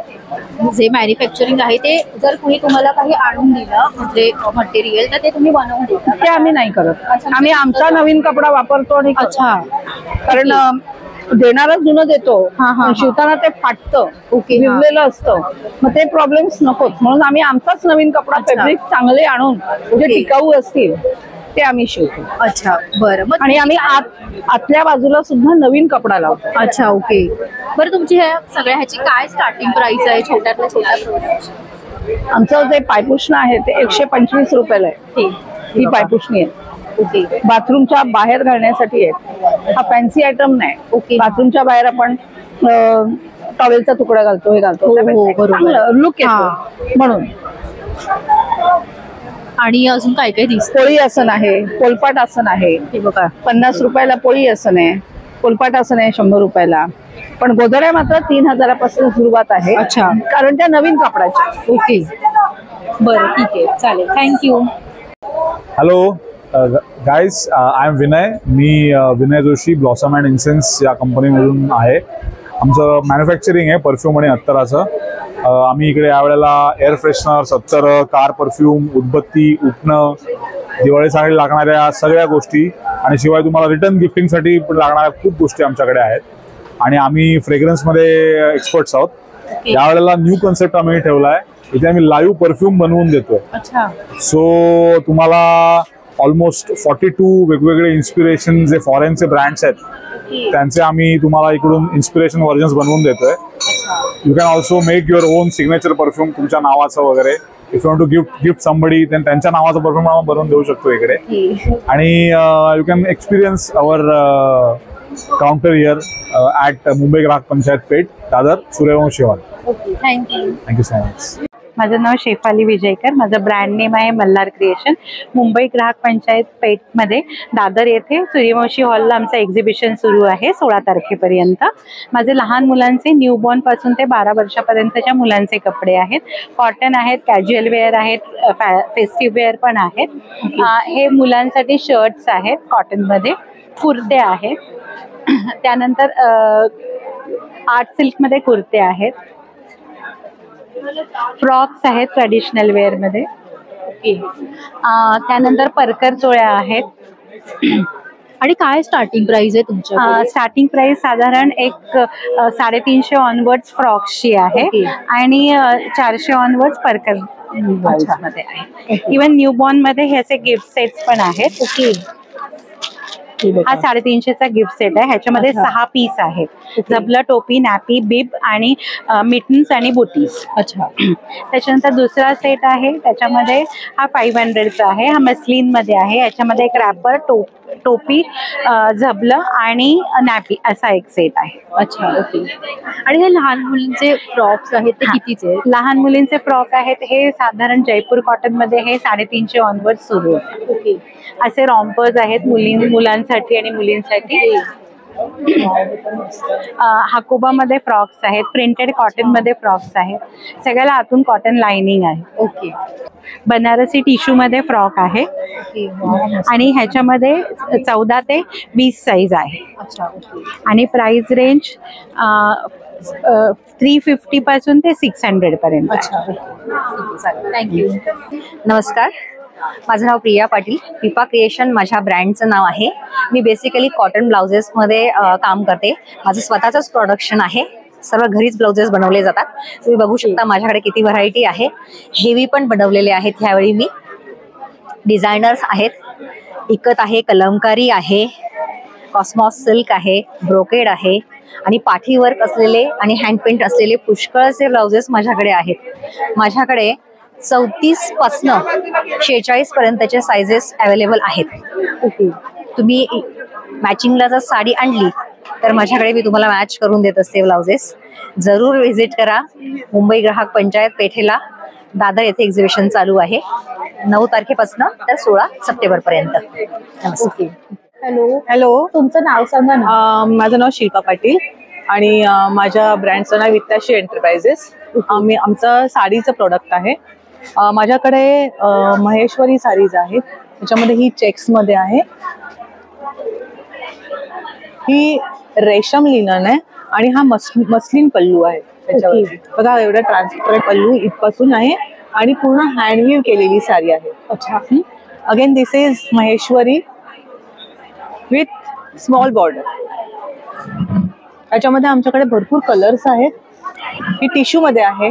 जे मॅन्युफॅक्चरिंग आहे, ते जर कुणी तुम्हाला काही आणून दिलं म्हणजे मटेरियल, तर ते तुम्ही बनवून देता? ते आम्ही नाही करत. आम्ही आमचा नवीन कपडा वापरतो. आणि अच्छा. कारण देणारच जुनं देतो, शिवताना ते फाटतं, विरलेलं असतं, मग ते प्रॉब्लेम्स नकोत म्हणून आम्ही आमचाच नवीन कपडा, फॅब्रिक चांगले आणून जे टिकाऊ असतील ते आम्ही शिवतो. अच्छा. बरं. आणि आम्ही आतल्या बाजूला सुद्धा नवीन कपडा लावतो. अच्छा. ओके. बरं, तुमची ह्या सगळ्या ह्याची काय स्टार्टिंग प्राइस आहे छोट्यातल्या छोट्या? आमचं जे पायपुसणं आहे ते 125 रुपयाला आहे. ही पायपुसणी आहे. ओके. बाथरूमच्या बाहेर घालण्यासाठी आहे. हा फॅन्सी आयटम नाही. ओके. बाथरूमच्या बाहेर आपण टॉवेलचा तुकडा घालतो, हे घालतो, लुक येतो म्हणून. आणि अजून काय काय दिसतं? पोळी आसन आहे, पोलपाट आसन आहे. हे बघा, 50 रुपयाला पोळी आसन आहे, पोलपाट आसन आहे 100 रुपयाला. पण गोधड्या मात्र 3000 पासून सुरुवात आहे. अच्छा. कारण त्या नवीन कपड्याच्या. ओके. बरं, ठीक आहे, चालेल, thank you. Hello guys, I am Vinay. मी Vinay Joshi Blossom and Incense या कंपनीमधून आहे. आमचं मॅन्युफॅक्चरिंग आहे परफ्यूम आणि अत्तराचं. आम्ही इकडे यावेळेला एअर फ्रेशनर, अत्तर, कार परफ्यूम, उदबत्ती, उपणं, दिवाळीसाठी लागणाऱ्या सगळ्या गोष्टी आणि शिवाय तुम्हाला रिटर्न गिफ्टिंगसाठी पण लागणाऱ्या खूप गोष्टी आमच्याकडे आहेत. आणि आम्ही फ्रेग्रन्समध्ये एक्सपर्ट्स आहोत. यावेळेला न्यू कन्सेप्ट आम्ही ठेवला आहे. इथे आम्ही लाईव्ह परफ्यूम बनवून देतोय. सो तुम्हाला ऑलमोस्ट 42 वेगवेगळे इन्स्पिरेशन जे फॉरेनचे ब्रँड्स आहेत त्यांचे आम्ही तुम्हाला इकडून इन्स्पिरेशन व्हर्जन्स बनवून देतोय. You can also make your own signature perfume तुमच्या नावाचं वगैरे. If you want to gift somebody then त्यांच्या नावाचं परफ्यूम आम्ही बनवून देऊ शकतो इकडे. आणि you can experience our counter here at Mumbai Grahak Panchayat Peth, Dadar, Suryavanshi hall. Thank you so much. माझं नाव शेफाली विजयकर. माझं ब्रँड नेम आहे मल्हार क्रिएशन. मुंबई ग्राहक पंचायत पेठमध्ये दादर येथे सूर्यवंशी हॉलला आमचं एक्झिबिशन सुरू आहे 16 तारखेपर्यंत. माझे लहान मुलांचे न्यूबॉर्न पासून ते 12 वर्षापर्यंतच्या मुलांचे कपडे आहेत. कॉटन आहेत, कॅज्युअल वेअर आहेत, फेस्टिव्ह वेअर पण आहेत. हे मुलांसाठी शर्ट्स आहेत कॉटनमध्ये, कुर्ते आहेत, त्यानंतर आर्ट सिल्कमध्ये कुर्ते आहेत, फ्रॉक्स आहेत ट्रेडिशनल वेअरमध्ये. त्यानंतर परकर चोळ्या आहेत आणि काय स्टार्टिंग प्राइस आहे तुमच्या? स्टार्टिंग प्राइस साधारण एक 350 ऑनवर्ड्स फ्रॉक्सची आहे आणि 400 ऑनवर्ड्स परकर ब्लाउज मध्ये आहे. इव्हन न्यूबॉर्न मध्ये हे असे गिफ्ट सेट्स पण आहेत. हा 350चा गिफ्ट सेट आहे. ह्याच्यामध्ये 6 पीस आहेत. झबलं, टोपी, नॅपी, बिब आणि मिटन्स आणि बुटीज. अच्छा. त्याच्यानंतर दुसरा सेट आहे, त्याच्यामध्ये हा 500चा आहे. हा मस्लिन मध्ये आहे. याच्यामध्ये एक रॅपर, टोपी, झबलं आणि नॅपी असा एक सेट आहे. अच्छा, ओके. आणि हे लहान मुलींचे फ्रॉक्स आहेत ते कितीचे? लहान मुलींचे फ्रॉक आहेत हे साधारण जयपूर कॉटन मध्ये हे 350 ऑनवर्ड सुरू आहे. ओके. असे रॉम्पर्स आहेत मुलांसाठी आणि मुलींसाठी. हाकोबामध्ये फ्रॉक्स आहेत. प्रिंटेड कॉटन मध्ये फ्रॉक्स आहेत. सगळ्याला आतून कॉटन लाइनिंग आहे. ओके. बनारसी टिश्यू मध्ये फ्रॉक आहे आणि ह्याच्यामध्ये 14 ते 20 साईज आहे. अच्छा. आणि प्राइस रेंज 350 पासून ते 600 पर्यंत. थँक्यू. नमस्कार, माझं नाव प्रिया पाटील. पिपा क्रिएशन माझ्या ब्रँडचं नाव आहे. मी बेसिकली कॉटन ब्लाउजेसमध्ये काम करते. माझं स्वतःचंच प्रोडक्शन आहे. सर्व घरीच ब्लाउजेस बनवले जातात. तुम्ही बघू शकता माझ्याकडे किती व्हरायटी आहे. हेवी पण बनवलेले आहेत ह्यावेळी मी. डिझायनर्स आहेत, इकत आहे, कलमकारी आहे, कॉस्मॉस सिल्क आहे, ब्रोकेड आहे आणि पाठी वर्क असलेले आणि हँड पेंट असलेले पुष्कळचे ब्लाउजेस माझ्याकडे आहेत. माझ्याकडे 34 पासून 46 पर्यंतचे साइजेस अवेलेबल आहेत. तुम्ही मॅचिंगला जर साडी आणली तर माझ्याकडे मी तुम्हाला मॅच करून देत असते ब्लाउजेस. जरूर व्हिजिट करा. मुंबई ग्राहक पंचायत पेठेला दादर येथे एक्झिबिशन चालू आहे 9 तारखेपासून तर 16 सप्टेंबर पर्यंत. ओके. हॅलो, तुमचं नाव सांगा ना. माझं नाव शिल्पा पाटील आणि माझ्या ब्रँडचं नाव वित्ताशी एंटरप्राइजेस. आमचं साडीचं प्रोडक्ट आहे. माझ्याकडे महेश्वरी साडीज आहेत. त्याच्यामध्ये ही चेक्स मध्ये आहे. ही रेशम लिनन आहे आणि हा मस्लिन पल्लू आहे. त्याच्यावर बघा एवढा ट्रान्सपरंट पल्लू इथपासून आहे आणि पूर्ण हँडवीव केलेली साडी आहे. अच्छा. Again this is Maheshwari with small border. त्याच्यामध्ये आमच्याकडे भरपूर कलर्स आहेत. ही टिश्यू मध्ये आहे.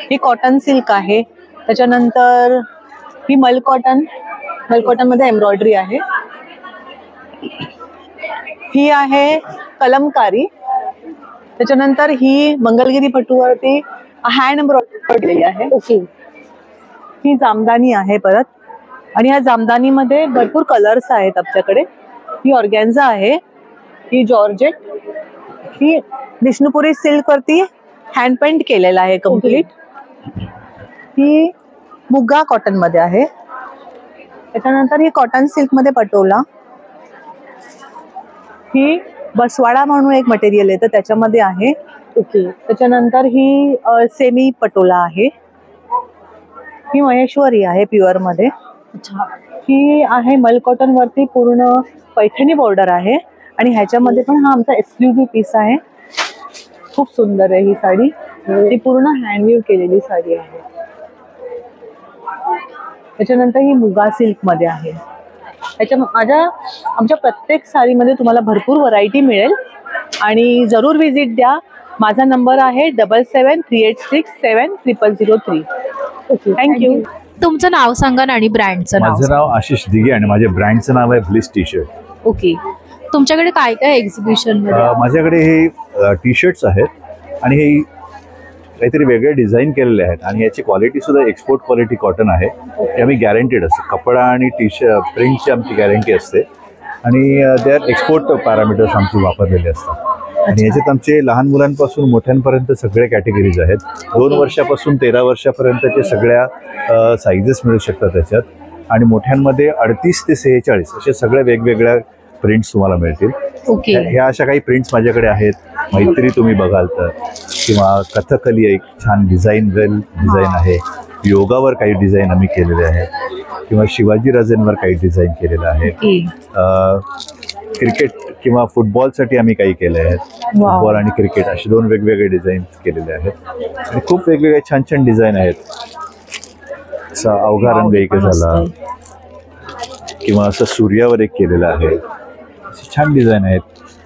ही कॉटन सिल्क आहे. त्याच्यानंतर ही मल कॉटन मध्ये एम्ब्रॉयडरी आहे. ही आहे कलमकारी. त्याच्यानंतर ही मंगलगिरी पट्टूवरती हँड एम्ब्रॉयडरी आहे. ओके. ही जामदानी आहे परत आणि ह्या जामदानी मध्ये भरपूर कलर्स आहेत आमच्याकडे. ही ऑर्गॅन्झा आहे. ही जॉर्जेट. ही विष्णुपुरी सिल्क वरती हँड पेंट केलेला आहे कम्प्लीट. ही मुगा कॉटन मध्ये आहे. त्याच्यानंतर ही कॉटन सिल्क मध्ये पटोला. ही बसवाडा म्हणून एक मटेरियल आहे तर त्याच्यामध्ये आहे. ओके. त्याच्यानंतर ही सेमी पटोला आहे. ही महेश्वरी आहे प्युअर मध्ये. ही आहे मल कॉटन वरती पूर्ण पैठणी बॉर्डर आहे आणि ह्याच्यामध्ये पण हा आमचा एक्सक्लुझिव्ह पीस आहे. खूप सुंदर आहे ही साडी. ही पूर्ण हँडवीव केलेली साडी आहे. त्याच्यानंतर ही मुगा सिल्क मध्ये आहे. आमच्या प्रत्येक साडीमध्ये तुम्हाला भरपूर व्हरायटी मिळेल आणि जरूर व्हिजिट द्या. माझा नंबर आहे 7738670003. थँक्यू. तुमचं नाव सांगा आणि ब्रँडचं नाव. माझं नाव आशिष दिघे आणि माझ्या ब्रँडचं नाव आहे ब्लिस टी शर्ट. ओके. तुमच्याकडे काय काय एक्झिबिशन? माझ्याकडे हे टी शर्ट्स आहेत आणि हे काहीतरी वेगळे डिझाईन केलेले आहेत आणि याची क्वालिटी सुद्धा एक्सपोर्ट क्वालिटी कॉटन आहे. ते आम्ही गॅरंटीड असते. कपडा आणि प्रिंटची आमची गॅरंटी असते आणि दे आर एक्सपोर्ट पॅरामीटर्स आमचे वापरलेले असतात. आणि याच्यात आमचे लहान मुलांपासून मोठ्यांपर्यंत सगळे कॅटेगरीज आहेत. 2 वर्षापासून 13 वर्षापर्यंतचे सगळ्या साईजेस मिळू शकतात त्याच्यात. आणि मोठ्यांमध्ये 38 ते 46 असे सगळ्या वेगवेगळ्या प्रिंट्स तुम्हाला मिळतील. ह्या अशा काही प्रिंट्स माझ्याकडे आहेत. मैत्री तुम्ही बघाल तर, किंवा कथकली एक छान डिझाईन वेल डिझाईन आहे. योगावर काही डिझाईन आम्ही केलेले आहेत किंवा शिवाजीराजेंवर काही डिझाईन केलेलं आहे. क्रिकेट किंवा फुटबॉलसाठी आम्ही काही केले आहेत. फुटबॉल आणि क्रिकेट असे 2 वेगवेगळे डिझाईन केलेले आहेत आणि खूप वेगवेगळे छान छान डिझाईन आहेत. अवघा रंग एक झाला. किंवा असं सूर्यावर एक केलेलं आहे. छान डिझाईन आहेत.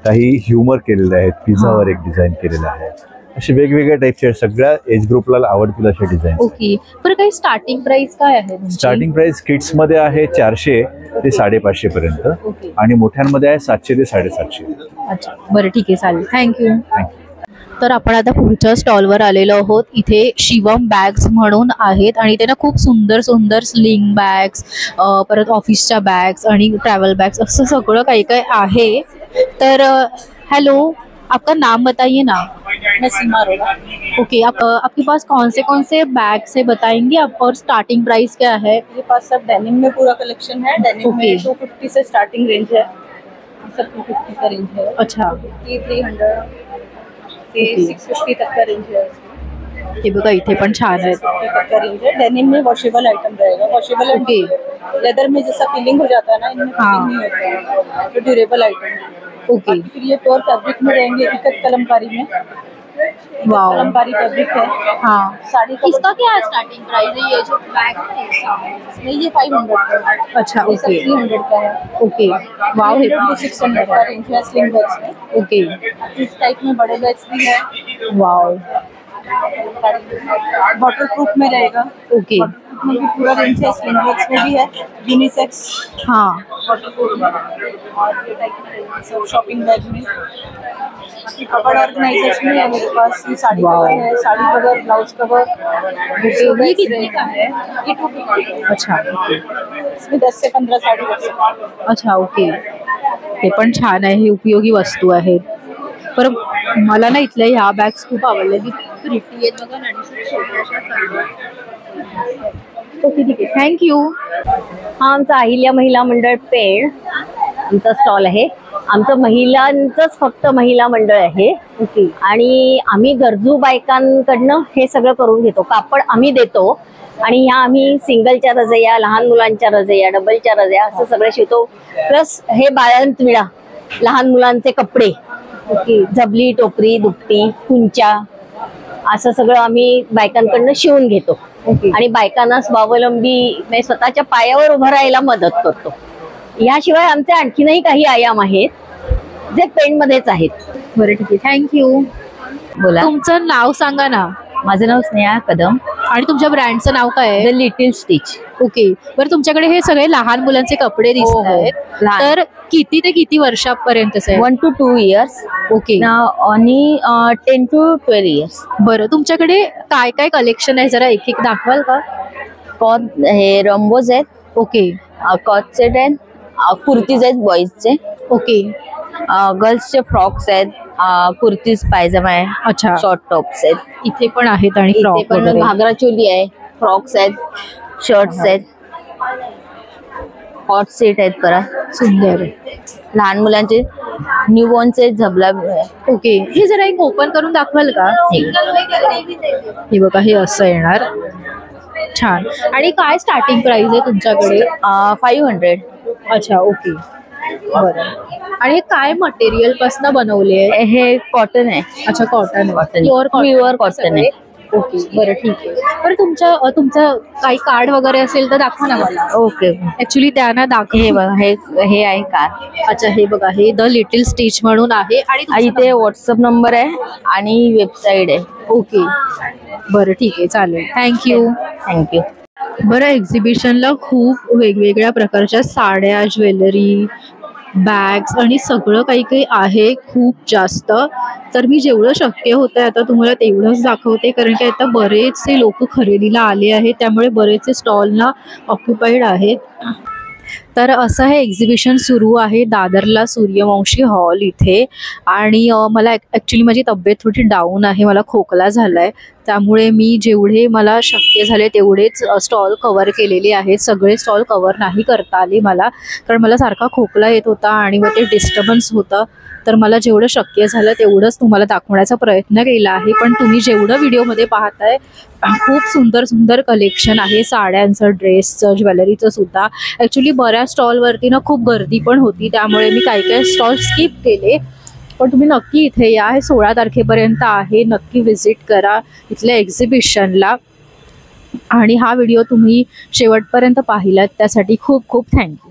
काही ह्युमर केलेले आहेत. पिझ्झावर एक डिझाईन केलेलं आहे. असे वेगवेगळ्या टाईपचे सगळ्या एज ग्रुपला आवडतील अशा डिझाईन. ओके, बरं काही स्टार्टिंग प्राइस काय आहे? स्टार्टिंग प्राइस किड्स मध्ये आहे 400 ते 550 पर्यंत आणि मोठ्यांमध्ये आहे 700 ते 750. अच्छा, बरं ठीक आहे, चालेल, थँक्यू. तर आपण आता पुढच्या स्टॉलवर आलेलो आहोत. इथे शिवम बॅग्स म्हणून आहेत आणि इथे ना खूप सुंदर सुंदर स्लिंग बॅग्स, परत ऑफिसच्या बॅग्स आणि ट्रॅव्हल बॅग्स असं सगळं काही काही आहे. तर हेलो, आपका नाम बताइए ना. मैं सीमा अरोड़ा. ओके, आपके पास कौन से बैग्स है बताएंगे आप, और स्टार्टिंग प्राइस क्या है? मेरे पास सब डेनिम में पूरा कलेक्शन है. डेनिम में 250 से स्टार्टिंग रेंज है. सब 250 का रेंज है. अच्छा, 300 से 650 तक का रेंज है. हे बघा इथे पण छान आहे. रेंज है. डेनिम में वॉशेबल आइटम रहेगा. Washable okay. लेदर में जैसा फीलिंग हो जाता है ना, इनमें फीलिंग नहीं होता है. तो ड्यूरेबल आइटम है. ओके, फिर ये प्योर फैब्रिक में रहेंगे. इकत कलमकारी में. वाओ, कलमकारी फैब्रिक है. हाँ, साड़ी इसका क्या है स्टार्टिंग प्राइस है? ये जो बैग नहीं, ये 500 का है. अच्छा, ये सब ओके 300 का है. ओके, वाओ, 300 से 600 का रेंज है स्लिंग बैग्स में. ओके, इस टाइप में बड़े बैग्स भी है. वाओ, वाटर प्रूफ में रहेगा. ओके, में भी पूरा रेंज है. स्लिंग बैग्स में भी है. यूनिसेक्स. हाँ, वाटर प्रूफ में और ये टाइप में सब शॉपिंग बैग में. कवर ऑर्गेनाइजेशन है मेरे पास. ये साड़ी कवर है. Sari cover, blouse cover. ये कितने का है? ये 250. अच्छा, इसमें 10 से 15 साड़ी रख सकते हैं. अच्छा, ओके, हे पण छान आहे. हे उपयोगी वस्तू आहेत. पर मला ना इथल्या ह्या बॅग्स खूप आवडल्या. की प्रिटी आहेत बघा ना, छोट्याशा. ओके, ठीक आहे, थँक्यू. हा आमचा अहिल्या महिला मंडळ पेड आमचा स्टॉल आहे. आमचं महिलांचंच फक्त महिला मंडळ आहे. आणि आम्ही गरजू बायकांकडनं हे सगळं करून घेतो. कापड आम्ही देतो आणि ह्या आम्ही सिंगलच्या रजया, लहान मुलांच्या रजया, डबलच्या रजया असं सगळं शिवतो. प्लस हे बाळंतविडा, लहान मुलांचे कपडे, झबली, टोपरी, दुपटी, कुंच्या असं सगळं आम्ही बायकांकडनं शिवून घेतो. आणि बायकांना स्वावलंबी म्हणजे स्वतःच्या पायावर उभं राहायला मदत करतो. याशिवाय आमचे आणखीनही काही आयाम आहेत जे पेंटमध्येच आहेत. बरं, ठीक आहे, थँक्यू. बोला, तुमचं नाव सांगा ना. माझं नाव स्नेहा कदम. आणि तुमच्या ब्रँडचं नाव काय आहे? The little stitch. ओके, बरं तुमच्याकडे हे सगळे लहान मुलांचे कपडे दिसत आहेत. तर किती ते किती वर्षापर्यंत? 1 to 2 years. ओके, आणि 10 to 12 years. बरं, तुमच्याकडे काय काय कलेक्शन आहे जरा एक एक दाखवाल का? हे रंबोज आहेत. ओके, कॉट सेट आहेत. कुर्तीज आहेत बॉईजचे. ओके, गर्ल्सचे फ्रॉक्स आहेत. कुर्तीज, पायजमा आहे. अच्छा, शॉर्ट टॉप्स आहेत. इथे पण आहेत आणि फ्रॉक पण वगैरे. घागरा चोली आहे. फ्रॉक्स आहेत. शर्ट्स आहेत. हॉट सेट आहेत. परत सुंदर लहान मुलांचे न्यूबॉर्नचे झबला. ओके, हे जरा एक ओपन करून दाखवाल का? हे बघा, हे असं येणार. छान. आणि काय स्टार्टिंग प्राइस आहे तुमच्याकडे? 500. अच्छा, ओके, बरं. आणि हे काय मटेरियल पासून बनवले आहे? हे कॉटन आहे. अच्छा, कॉटन. प्युअर कॉटन आहे. ओके, बरं, ठीक आहे. बरं, तुमचं काही कार्ड वगैरे असेल तर दाखवा ना मला. ओके, ऍक्च्युली त्यांना दाखव. हे बघा, हे आहे कार्ड. अच्छा, हे बघा, हे द लिटिल स्टिच म्हणून आहे. आणि इथे व्हॉट्सअप नंबर आहे आणि वेबसाईट आहे. ओके, बरं, ठीक आहे, चालेल, थँक्यू. थँक्यू. बरं, एक्झिबिशनला खूप वेगवेगळ्या प्रकारच्या साड्या, ज्वेलरी, बॅग्स आणि सगळं काही काही आहे खूप जास्त. तर मी जेवढं शक्य होतं आता तुम्हाला तेवढंच दाखवते, कारण की आता बरेचसे लोक खरेदीला आले आहेत, त्यामुळे बरेचसे स्टॉलना ऑक्युपाईड आहेत. तर असं हे एक्झिबिशन सुरू आहे दादरला सूर्यवंशी हॉल इथे. आणि मला ॲक्च्युली माझी तब्येत थोडी डाऊन आहे, मला खोकला झाला आहे, त्यामुळे मी जेवढे मला शक्य झाले तेवढेच स्टॉल कवर केलेले आहेत. सगळे स्टॉल कवर नाही करता आले मला, कारण मला सारखा खोकला येत होता आणि मग ते डिस्टर्बन्स होतं. तर मला जेवढं शक्य झालं तेवढंच तुम्हाला दाखवण्याचा प्रयत्न केला आहे. पण तुम्ही जेवढं व्हिडिओमध्ये पाहताय खूप सुंदर सुंदर कलेक्शन आहे साड्यांचं, ड्रेसचं, ज्वेलरीचं सुद्धा. ॲक्च्युली बऱ्याच स्टॉलवरती ना खूप गर्दी पण होती, त्यामुळे मी काही काही स्टॉल स्किप केले. पण तुम्ही नक्की इथे या, हे 16 तारखेपर्यंत आहे. नक्की व्हिजिट करा इथल्या एक्झिबिशनला. आणि हा व्हिडिओ तुम्ही शेवटपर्यंत पाहिलात त्यासाठी खूप खूप थँक्यू.